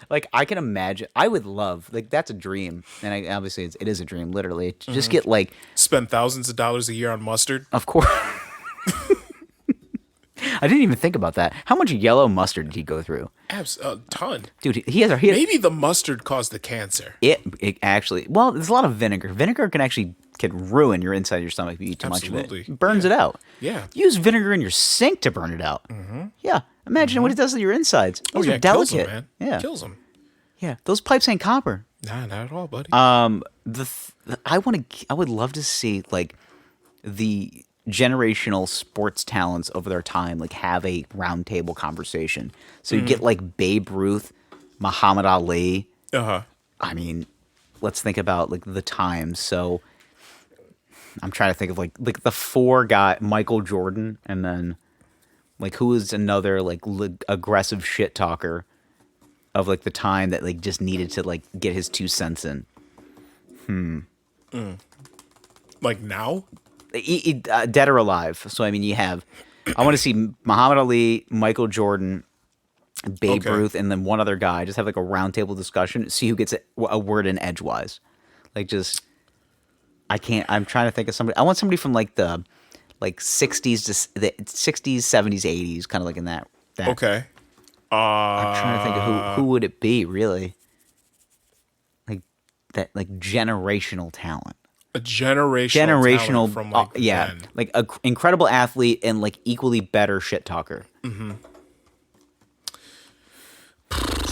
B: Like, I can imagine. I would love, like, that's a dream. And obviously, it is a dream, literally. To just get, like...
A: Spend thousands of dollars a year on mustard?
B: Of course. I didn't even think about that. How much yellow mustard did he go through?
A: A ton.
B: Dude, he had
A: maybe the mustard caused the cancer.
B: It actually... Well, there's a lot of vinegar. Vinegar can ruin your inside of your stomach if you eat too much of it. It burns it out.
A: Yeah.
B: Use vinegar in your sink to burn it out. Mm-hmm. Yeah. Imagine what it does to your insides. Those are delicate.
A: Kills them, man.
B: Yeah.
A: Kills them.
B: Yeah. Those pipes ain't copper.
A: Nah, not at all, buddy.
B: I would love to see like the generational sports talents over their time like have a roundtable conversation. So you get like Babe Ruth, Muhammad Ali. I mean, let's think about like the times. So I'm trying to think of like the four guy, Michael Jordan, and then like who is another like aggressive shit talker of like the time that like just needed to like get his 2 cents in.
A: Like now?
B: Dead or alive. So I mean, you have. I want to see Muhammad Ali, Michael Jordan, Babe Ruth, and then one other guy. Just have like a roundtable discussion. See who gets a word in edgewise. Like just, I can't. I'm trying to think of somebody. I want somebody from like the 60s to the 60s, 70s, 80s, kind of like in that.
A: Okay.
B: I'm trying to think of who would it be really. Like that, like generational talent.
A: A generational talent from like then.
B: Like an incredible athlete and like equally better shit talker. It's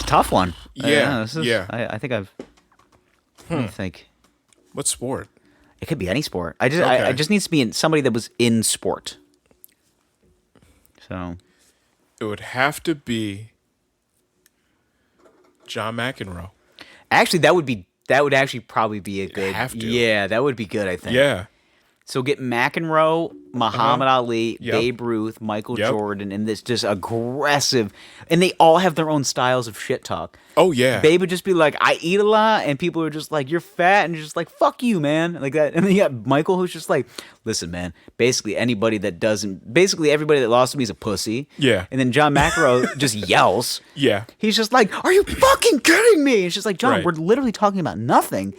B: a tough one.
A: Yeah.
B: I think I've. Let me think.
A: What sport?
B: It could be any sport. I just needs to be somebody that was in sport. So.
A: It would have to be John McEnroe.
B: Actually, that would actually probably be a good.
A: Have to.
B: Yeah, that would be good. I think.
A: Yeah.
B: So get McEnroe, Muhammad Ali, Babe Ruth, Michael Jordan, and this just aggressive, and they all have their own styles of shit talk.
A: Oh yeah.
B: Babe would just be like, "I eat a lot," and people are just like, "You're fat," and you're just like, "Fuck you, man," like that. And then you got Michael, who's just like, "Listen, man. Basically, everybody that lost to me is a pussy."
A: Yeah.
B: And then John McEnroe just yells.
A: Yeah.
B: He's just like, "Are you fucking kidding me?" It's just like, John, we're literally talking about nothing.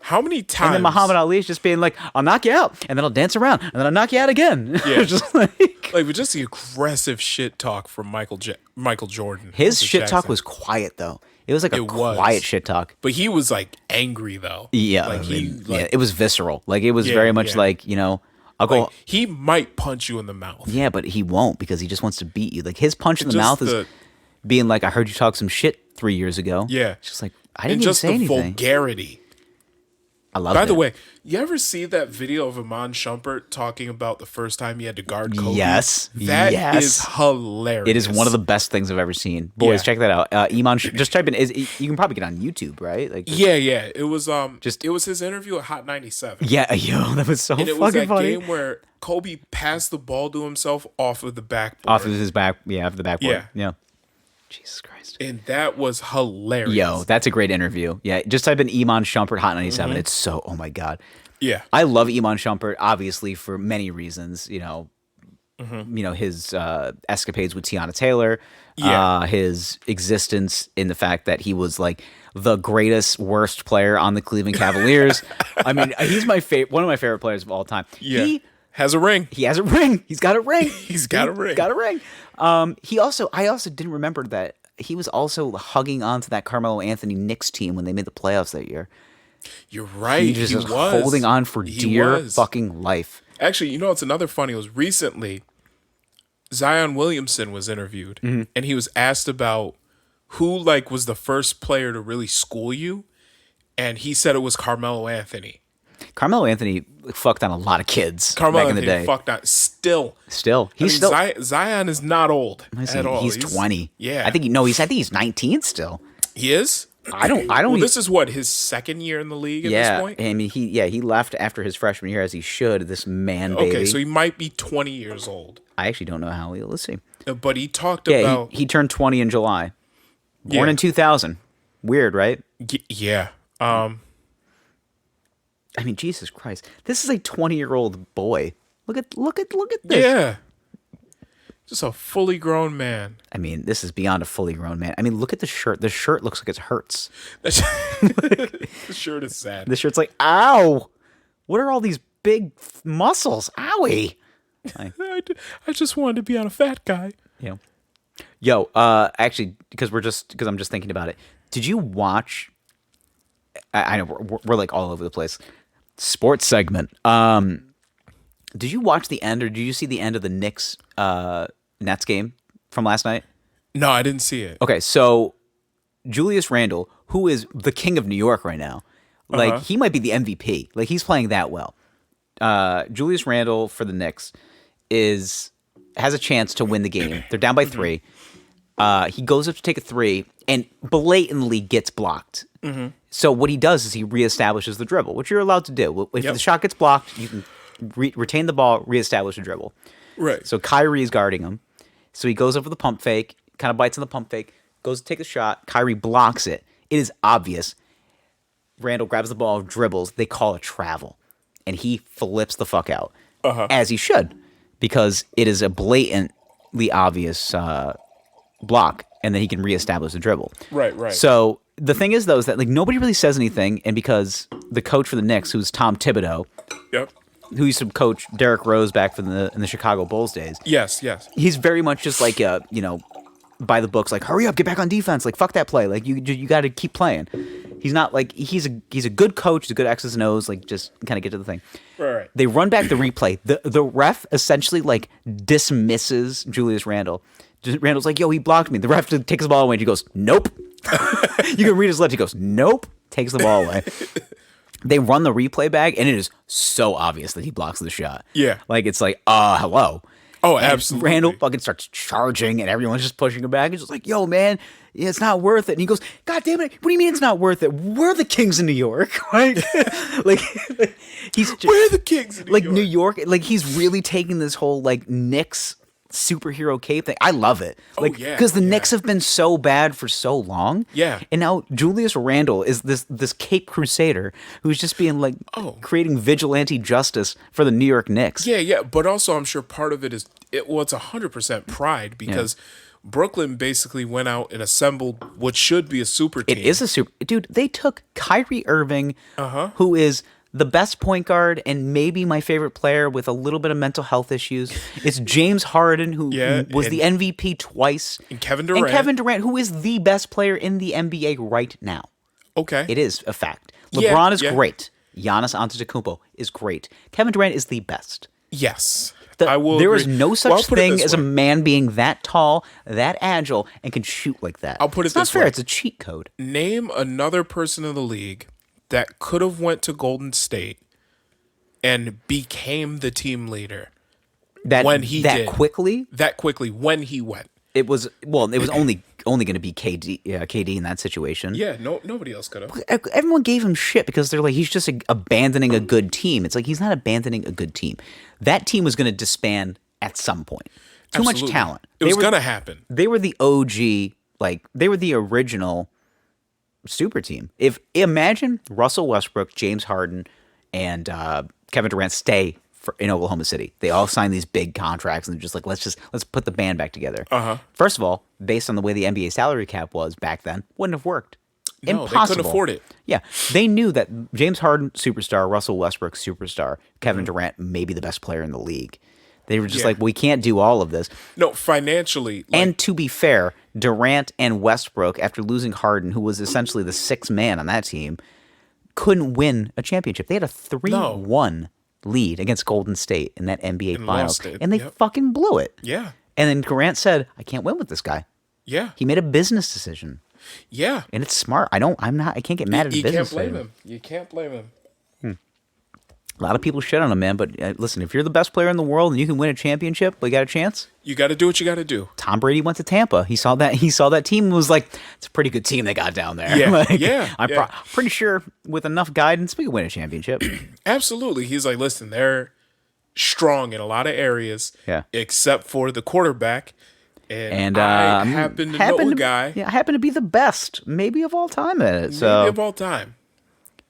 A: How many times?
B: And then Muhammad Ali is just being like, "I'll knock you out, and then I'll dance around, and then I'll knock you out again."
A: Yeah,
B: just like
A: with just the aggressive shit talk from Michael Jordan.
B: His shit talk was quiet though. It was like a quiet shit talk. But
A: he was like angry though.
B: Yeah,
A: like
B: it was visceral. Like it was very much like, you know, I'll go.
A: He might punch you in the mouth.
B: Yeah, but he won't because he just wants to beat you. Like his punch in the mouth is being like, "I heard you talk some shit 3 years ago."
A: Yeah,
B: it's just like I didn't even say anything.
A: And just the vulgarity.
B: I love it.
A: By the way, you ever see that video of Iman Shumpert talking about the first time he had to guard Kobe?
B: Yes.
A: That is hilarious.
B: It is one of the best things I've ever seen. Boys, check that out. Iman, just type in, you can probably get on YouTube, right? Like,
A: yeah. It was it was his interview at Hot 97.
B: Yeah, yo, that was so fucking funny.
A: And it was that game where Kobe passed the ball to himself off of the backboard.
B: Off of his back, off of the backboard. Yeah. Jesus Christ.
A: And that was hilarious.
B: Yo, that's a great interview. Yeah, just type in Iman Shumpert Hot 97. It's so, oh my God.
A: Yeah.
B: I love Iman Shumpert, obviously, for many reasons. You know, his escapades with Tiana Taylor, his existence in the fact that he was like the greatest, worst player on the Cleveland Cavaliers. I mean, he's one of my favorite players of all time.
A: Yeah. He has a ring.
B: He has a ring. He's got a ring.
A: He's got a ring.
B: I also didn't remember that he was also hugging onto that Carmelo Anthony Knicks team when they made the playoffs that year.
A: You're right.
B: He was holding on for dear fucking life.
A: Actually, you know what's another funny was recently Zion Williamson was interviewed and he was asked about who like was the first player to really school you, and he said it was Carmelo Anthony.
B: Carmelo Anthony fucked on a lot of kids back in the day.
A: Fucked on still. Zion is not old at all.
B: He's 20.
A: Yeah,
B: I think he's 19 still.
A: He is.
B: I don't.
A: Well, this is what his second year in the league at this point.
B: I mean, he left after his freshman year as he should. This man baby.
A: Okay, so he might be 20 years old.
B: I actually don't know how. Let's see.
A: But he talked about.
B: He turned 20 in July. Born in 2000. Weird, right?
A: Yeah.
B: I mean, Jesus Christ. This is a 20-year-old boy. Look at this.
A: Yeah. Just a fully grown man.
B: I mean, this is beyond a fully grown man. I mean, look at the shirt. The shirt looks like it hurts.
A: The shirt is sad.
B: The shirt's like, ow. What are all these big muscles? Owie.
A: I just wanted to be on a fat guy.
B: Yeah. Yo, actually, because I'm just thinking about it. Did you watch? I know we're like all over the place. Sports segment. Did you watch the end, or did you see the end of the Knicks Nets game from last night?
A: No, I didn't see it.
B: Okay, so Julius Randle, who is the king of New York right now, like he might be the MVP. Like he's playing that well. Julius Randle for the Knicks has a chance to win the game. They're down by 3. He goes up to take a 3 and blatantly gets blocked. So what he does is he reestablishes the dribble, which you're allowed to do. If the shot gets blocked, you can retain the ball, reestablish the dribble.
A: Right.
B: So Kyrie is guarding him. So he goes up for the pump fake, kind of bites on the pump fake, goes to take a shot. Kyrie blocks it. It is obvious. Randall grabs the ball, dribbles. They call it travel. And he flips the fuck out. As he should. Because it is a blatantly obvious block. And then he can reestablish the dribble.
A: Right.
B: So the thing is, though, is that like nobody really says anything. And because the coach for the Knicks, who's Tom Thibodeau, who used to coach Derrick Rose back in the Chicago Bulls days.
A: Yes.
B: He's very much just like by the books, like hurry up, get back on defense, like fuck that play, like you got to keep playing. He's not like he's a good coach, he's a good X's and O's, like just kind of get to the thing.
A: Right.
B: They run back the replay. The ref essentially like dismisses Julius Randle. Randall's like, yo, he blocked me. The ref takes the ball away and he goes, nope. You can read his lips. He goes, nope. Takes the ball away. They run the replay back, and it is so obvious that he blocks the shot.
A: Yeah.
B: Like, it's like, hello.
A: Oh,
B: and
A: absolutely.
B: Randall fucking starts charging, and everyone's just pushing him back. He's just like, yo, man, it's not worth it. And he goes, God damn it, what do you mean it's not worth it? We're the kings of New York. like, he's just,
A: we're the kings of New York.
B: New York, like, he's really taking this whole, like, Knicks superhero cape thing. I love it. Like, because the Knicks have been so bad for so long.
A: Yeah.
B: And now Julius Randle is this cape crusader who's just being like creating vigilante justice for the New York Knicks.
A: Yeah. But also I'm sure part of it is it's 100% pride because Brooklyn basically went out and assembled what should be a super team.
B: It is a super dude. They took Kyrie Irving, who is the best point guard and maybe my favorite player with a little bit of mental health issues. It's James Harden, who was the MVP twice.
A: And Kevin Durant.
B: Who is the best player in the NBA right now.
A: Okay.
B: It is a fact. LeBron is great. Giannis Antetokounmpo is great. Kevin Durant is the best.
A: Yes.
B: I will There
A: agree.
B: is no such thing as a man being that tall, that agile, and can shoot like that.
A: I'll put it
B: it's not
A: this
B: fair.
A: way.
B: It's a cheat code.
A: Name another person in the league that could have went to Golden State and became the team leader when he did. That quickly when he went.
B: It was only going to be KD in that situation.
A: Yeah, nobody else could have.
B: Everyone gave him shit because they're like, he's just abandoning a good team. It's like, he's not abandoning a good team. That team was going to disband at some point. Too much talent.
A: It was going to happen.
B: They were the OG, like they were the original super team. Imagine Russell Westbrook, James Harden, and Kevin Durant stay in Oklahoma City. They all sign these big contracts and they're just like, let's put the band back together. First of all, based on the way the NBA salary cap was back then, wouldn't have worked.
A: No,
B: Impossible.
A: they couldn't afford it.
B: Yeah, they knew that James Harden, superstar, Russell Westbrook, superstar, Kevin Durant, maybe the best player in the league. They were just like, we can't do all of this.
A: No, financially.
B: And to be fair, Durant and Westbrook, after losing Harden, who was essentially the sixth man on that team, couldn't win a championship. They had a 3-1 lead against Golden State in that NBA Finals. And they fucking blew it.
A: Yeah.
B: And then Durant said, I can't win with this guy.
A: Yeah.
B: He made a business decision.
A: Yeah.
B: And it's smart. I can't get mad at a business decision.
A: You can't blame him.
B: A lot of people shit on him, man. But listen, if you're the best player in the world and you can win a championship, you got a chance.
A: You got to do what you got to do.
B: Tom Brady went to Tampa. He saw that team and was like, it's a pretty good team they got down there.
A: Yeah.
B: I'm pretty sure with enough guidance, we can win a championship.
A: Absolutely. He's like, listen, they're strong in a lot of areas, except for the quarterback. And I happen to know a guy.
B: Yeah, I happen to be the best, maybe of all time at it.
A: Maybe of all time.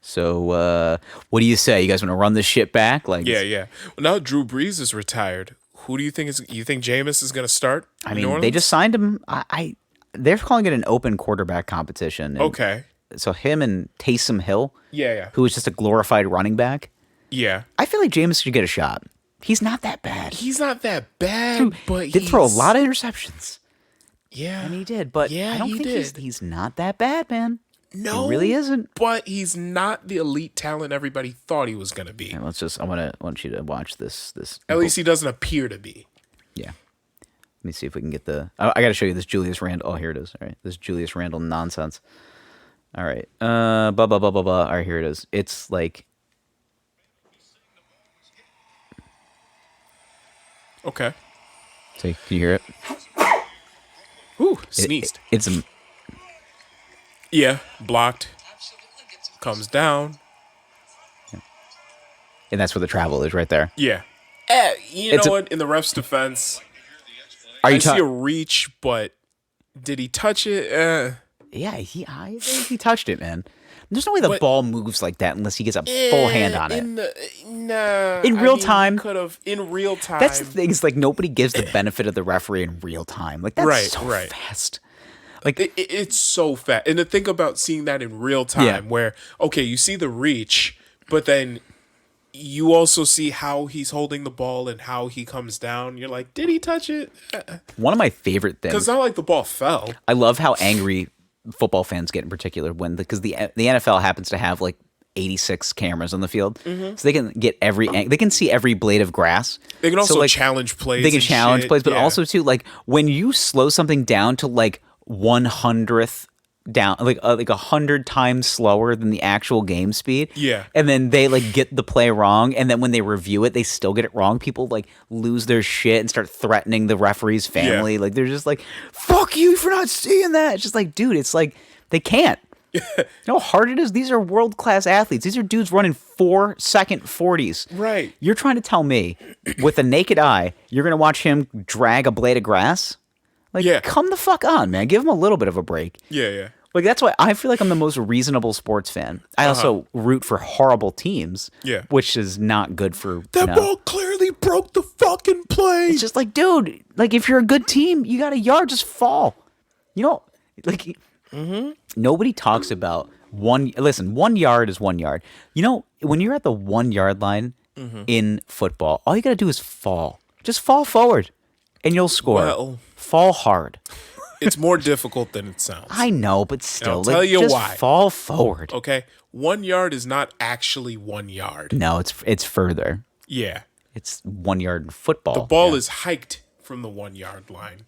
B: So, what do you say? You guys want to run this shit back?
A: Yeah. Well, now Drew Brees is retired. Who do you think you think Jameis is going to start?
B: I mean, they just signed him. They're calling it an open quarterback competition.
A: Okay.
B: So him and Taysom Hill.
A: Yeah.
B: Who is just a glorified running back.
A: Yeah.
B: I feel like Jameis should get a shot. He's not that bad.
A: Dude, but
B: he did throw a lot of interceptions.
A: Yeah.
B: And he did, but I don't think he's not that bad, man.
A: No,
B: he really isn't.
A: But he's not the elite talent everybody thought he was going to be.
B: Yeah, I want you to watch this.
A: At least he doesn't appear to be.
B: Yeah. Let me see if we can get I got to show you this Julius Randle. Oh, here it is. All right, this Julius Randle nonsense. All right. Blah blah blah blah blah. All right, here it is. It's like.
A: Okay.
B: See, can you hear it?
A: Ooh, sneezed.
B: It's a
A: Yeah, blocked. Comes down.
B: and that's where the travel is right there.
A: Yeah. You
B: It's
A: know
B: a-
A: what? In the ref's defense,
B: Are
A: I
B: you
A: see a
B: talking?
A: reach, but did he touch it?
B: Yeah, I think he touched it, man. There's no way the
A: But-
B: ball moves like that unless he gets a full hand on it.
A: In
B: real time.
A: could have in real time.
B: That's the thing. Is like nobody gives the benefit of the referee in real time. Like that's
A: Right,
B: so
A: right.
B: fast. Like
A: It's so fast. And to think about seeing that in real time,
B: Yeah.
A: where okay, you see the reach, but then you also see how he's holding the ball and how he comes down. You're like, did he touch it?
B: one of my favorite things.
A: Because not like the ball fell.
B: I love how angry football fans get in particular because the NFL happens to have like 86 cameras on the field, so they can get they can see every blade of grass.
A: They can also
B: So, like,
A: challenge plays.
B: They can
A: and
B: challenge
A: shit.
B: plays, but
A: Yeah.
B: also too like when you slow something down to like 100th down, like 100 times slower than the actual game speed.
A: Yeah.
B: and then they like get the play wrong, and then when they review it, they still get it wrong. People like lose their shit and start threatening the referee's family.
A: Yeah.
B: Like they're just like, "Fuck you for not seeing that." It's just like, dude, it's like they can't. You know how hard it is? These are world-class athletes. These are dudes running 4-second 40s.
A: Right.
B: You're trying to tell me, with a naked eye, you're going to watch him drag a blade of grass? Like,
A: Yeah.
B: come the fuck on, man. Give him a little bit of a break.
A: Yeah.
B: Like, that's why I feel like I'm the most reasonable sports fan. I also root for horrible teams,
A: Yeah.
B: which is not good for,
A: That ball clearly broke the fucking play.
B: It's just like, dude, like, if you're a good team, you got a yard, just fall. You know, like, nobody talks about 1 yard is 1 yard. You know, when you're at the 1 yard line in football, all you got to do is fall. Just fall forward and you'll score.
A: Well-
B: fall hard.
A: It's more difficult than it sounds.
B: I know, but still,
A: I'll tell you
B: just
A: why.
B: fall forward.
A: Okay, 1 yard is not actually 1 yard.
B: No, it's further.
A: Yeah,
B: It's 1 yard in football.
A: the ball is hiked from the 1 yard line,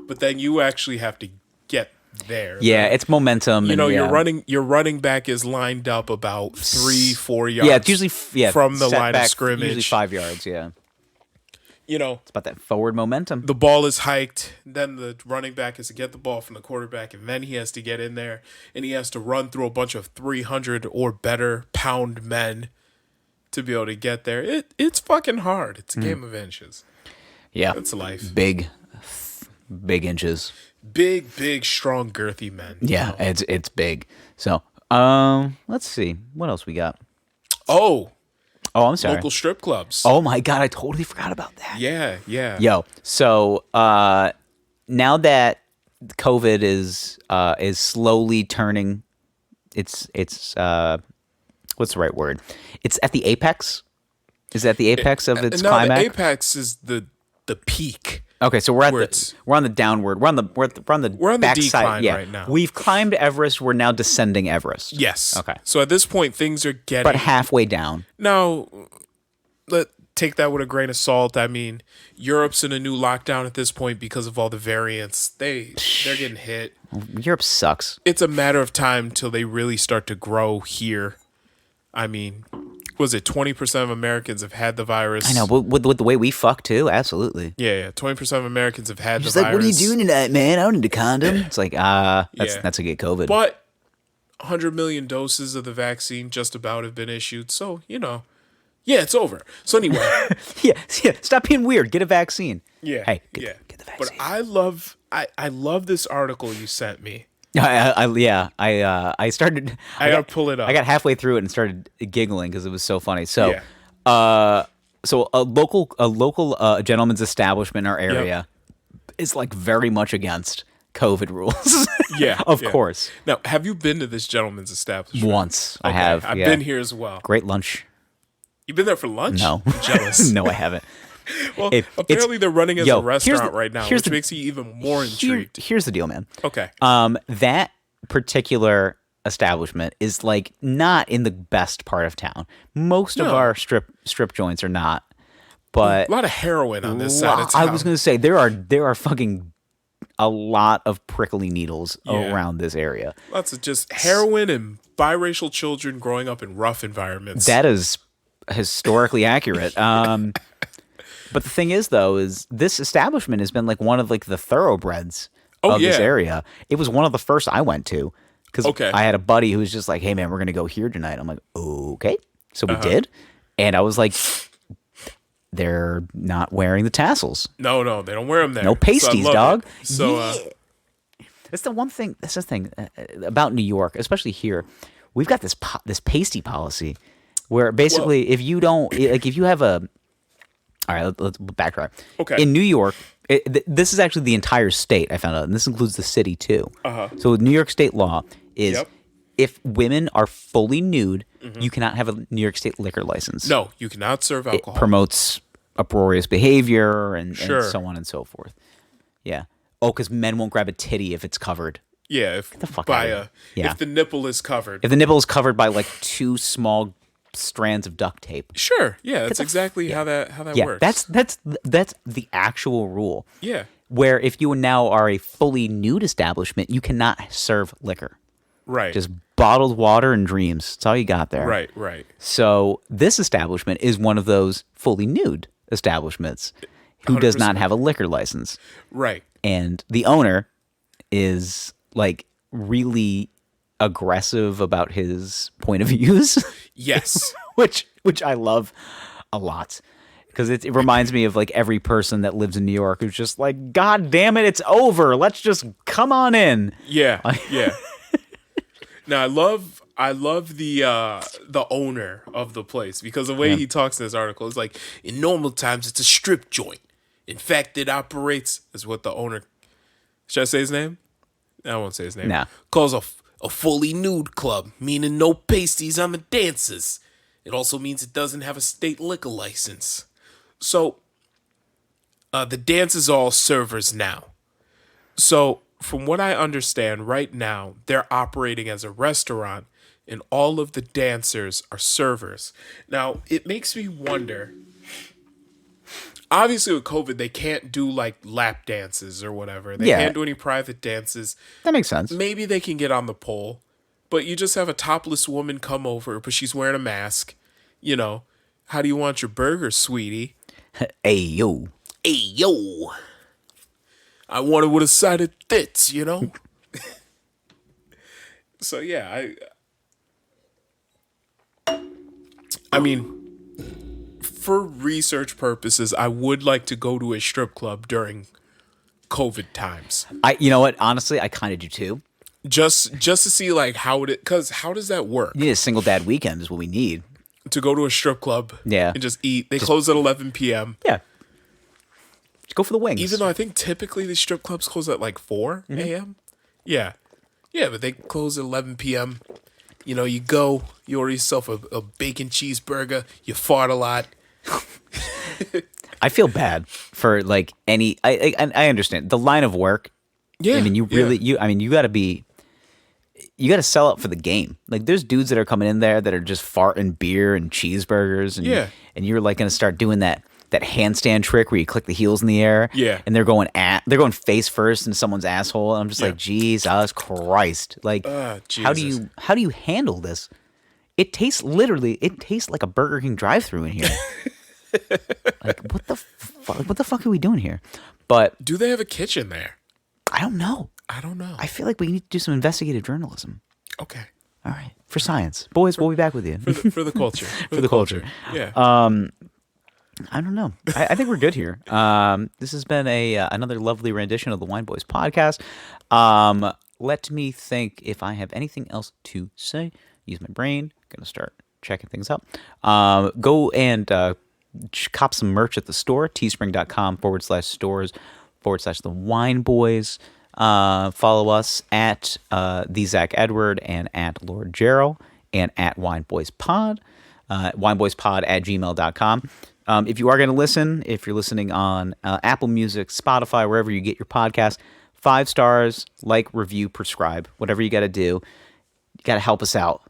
A: but then you actually have to get there.
B: Yeah, it's momentum.
A: You know,
B: and,
A: your running back is lined up about 3-4 yards.
B: Yeah, it's usually
A: from the
B: set
A: line
B: back,
A: of scrimmage.
B: Usually 5 yards. Yeah,
A: You know,
B: it's about that forward momentum.
A: the ball is hiked, then the running back has to get the ball from the quarterback, and then he has to get in there, and he has to run through a bunch of 300 or better pound men to be able to get there. It's fucking hard. It's a game of inches.
B: Yeah,
A: That's life.
B: big inches.
A: Big, strong, girthy men.
B: Yeah, it's big. So, let's see what else we got.
A: Oh,
B: I'm sorry.
A: local strip clubs.
B: Oh my god, I totally forgot about that.
A: Yeah.
B: Yo, so now that COVID is slowly turning, it's what's the right word? It's at the apex. Is that the apex of its
A: no,
B: climax?
A: the apex is the peak.
B: Okay, so we're
A: Where
B: we're on the downward. We're on the backside.
A: decline
B: Yeah.
A: right now.
B: We've climbed Everest. We're now descending Everest.
A: Yes.
B: Okay.
A: So at this point, things are getting.
B: But halfway down.
A: Now, take that with a grain of salt. I mean, Europe's in a new lockdown at this point because of all the variants. They're getting hit.
B: Europe sucks.
A: It's a matter of time till they really start to grow here. I mean, was it 20% of Americans have had the virus?
B: I know, but with the way we fuck too, absolutely.
A: Yeah. 20% of Americans have had
B: She's
A: the
B: like,
A: virus.
B: "What are you doing tonight, man? I don't need a condom." It's like,
A: Yeah.
B: that's a good COVID.
A: But 100 million doses of the vaccine just about have been issued. So, yeah, it's over. So anyway.
B: yeah. Stop being weird. Get a vaccine.
A: Yeah.
B: Hey, get the vaccine.
A: But I love this article you sent me.
B: I started.
A: I gotta pull it up.
B: I got halfway through it and started giggling because it was so funny. So,
A: Yeah.
B: so a local gentleman's establishment in our area is like very much against COVID rules.
A: Yeah.
B: of
A: yeah.
B: course.
A: Now, have you been to this gentleman's establishment?
B: Once I
A: Okay,
B: have.
A: I've
B: yeah.
A: been here as well.
B: Great lunch.
A: You've been there for lunch?
B: No,
A: I'm jealous.
B: no, I haven't.
A: Well,
B: It's-
A: apparently they're running as
B: yo,
A: a
B: here's
A: restaurant
B: the-
A: right now,
B: here's
A: which
B: the-
A: makes you even more intrigued.
B: Here's the deal, man.
A: Okay.
B: That particular establishment is like not in the best part of town. Most of
A: No.
B: our strip joints are not, but
A: A lot of heroin on this side of
B: I
A: town.
B: was gonna say there are fucking a lot of prickly needles
A: Yeah.
B: around this area.
A: Lots of just heroin and biracial children growing up in rough environments.
B: That is historically accurate. But the thing is, though, is this establishment has been like one of like the thoroughbreds
A: Oh,
B: of this
A: yeah.
B: area. It was one of the first I went to because
A: Okay.
B: I had a buddy who was just like, "Hey, man, we're gonna go here tonight." I'm like, "Okay," so
A: Uh-huh.
B: we did, and I was like, "They're not wearing the tassels.
A: No, they don't wear them there.
B: No pasties,
A: so I love
B: dog."
A: it. So,
B: That's the one thing. That's the thing about New York, especially here. We've got this pasty policy where basically, if you don't like, if you have a, all right, let's backtrack.
A: Okay.
B: In New York, this is actually the entire state. I found out, and this includes the city too.
A: Uh-huh.
B: So New York state law is,
A: Yep.
B: if women are fully nude, you cannot have a New York state liquor license.
A: no, you cannot serve
B: It
A: alcohol.
B: promotes uproarious behavior and
A: Sure.
B: so on and so forth. Yeah. Oh, because men won't grab a titty if it's covered.
A: Yeah, if
B: the fuck
A: by
B: outta here. Yeah.
A: if the nipple is covered.
B: If the nipple is covered by like 2 small strands of duct tape.
A: Sure, yeah, that's
B: the
A: exactly
B: yeah.
A: how that
B: Yeah,
A: works.
B: that's the actual rule.
A: yeah,
B: Where if you now are a fully nude establishment, you cannot serve liquor.
A: right,
B: Just bottled water and dreams. That's all you got there.
A: right.
B: So this establishment is one of those fully nude establishments who does not
A: 100%.
B: have a liquor license.
A: Right.
B: And the owner is like really aggressive about his point of views.
A: Yes.
B: which I love a lot because it reminds me of like every person that lives in New York who's just like, God damn it, it's over. Let's just come on in.
A: Yeah. Yeah. Now I love the owner of the place because the way he talks in this article is like, in normal times it's a strip joint. In fact, it operates as what the owner, should I say his name? I won't say his name.
B: Nah.
A: Calls a fully nude club, meaning no pasties on the dancers. It also means it doesn't have a state liquor license. So, the dance is all servers now. So, from what I understand, right now, they're operating as a restaurant and all of the dancers are servers. Now, it makes me wonder. Obviously, with COVID, they can't do like lap dances or whatever. They
B: Yeah.
A: can't do any private dances.
B: That makes sense.
A: Maybe they can get on the pole, but you just have a topless woman come over, but she's wearing a mask. You know, how do you want your burger, sweetie?
B: Hey, yo.
A: Hey, yo. I want it with a side of tits, you know? So, yeah, I mean, for research purposes, I would like to go to a strip club during COVID times.
B: You know what? Honestly, I kind of do too.
A: Just to see like how because how does that work?
B: You need a single dad weekend is what we need.
A: To go to a strip club,
B: Yeah.
A: and just eat. They close at 11 p.m.
B: Yeah. Just go for the wings.
A: Even though I think typically the strip clubs close at like 4 a.m. Yeah, but they close at 11 p.m. You know, you go, you order yourself a bacon cheeseburger, you fart a lot.
B: I feel bad for like any. I understand the line of work.
A: Yeah,
B: I mean, you really you got to be. You got to sell out for the game. Like, there's dudes that are coming in there that are just farting beer and cheeseburgers, and and you're like going to start doing that handstand trick where you click the heels in the air, and they're going face first in someone's asshole. And I'm just like, Jesus Christ! Like, how do you handle this? It tastes like a Burger King drive-through in here. Like, what the fuck are we doing here? But
A: do they have a kitchen there?
B: I don't know. I feel like we need to do some investigative journalism.
A: Okay.
B: All right. For science. Boys, we'll be back with you.
A: For the culture.
B: For the culture.
A: Yeah.
B: I don't know. I think we're good here. This has been another lovely rendition of the Wine Boys podcast. Let me think if I have anything else to say. Use my brain. Gonna start checking things out. Go and cop some merch at the store, teespring.com/stores/the Wine Boys. Follow us at the Zach Edward and at Lord Gerald and at WineBoysPod, wineboyspod@gmail.com. If you are going to listen, if you're listening on Apple Music, Spotify, wherever you get your podcast, 5 stars, like, review, prescribe, whatever you got to do. You got to help us out.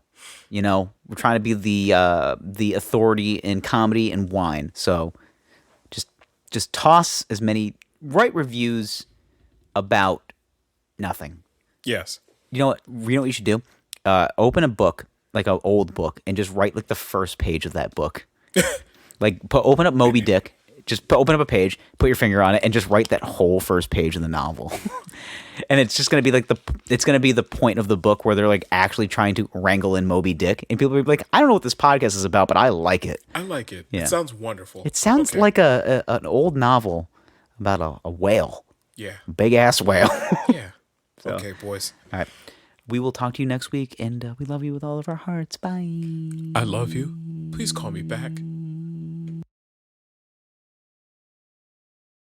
B: You know, we're trying to be the authority in comedy and wine. So just toss as many, write reviews about nothing.
A: Yes.
B: You know what you should do? Open a book, like an old book, and just write like the first page of that book. Like open up Moby Dick, just open up a page, put your finger on it, and just write that whole first page of the novel. And it's just going to be like the point of the book where they're like actually trying to wrangle in Moby Dick, and people will be like, I don't know what this podcast is about, but I like it.
A: I like it.
B: Yeah.
A: It sounds wonderful.
B: It sounds like an old novel about a whale.
A: Yeah.
B: Big ass whale.
A: Yeah. Okay, boys.
B: All right. We will talk to you next week, and we love you with all of our hearts. Bye.
A: I love you. Please call me back.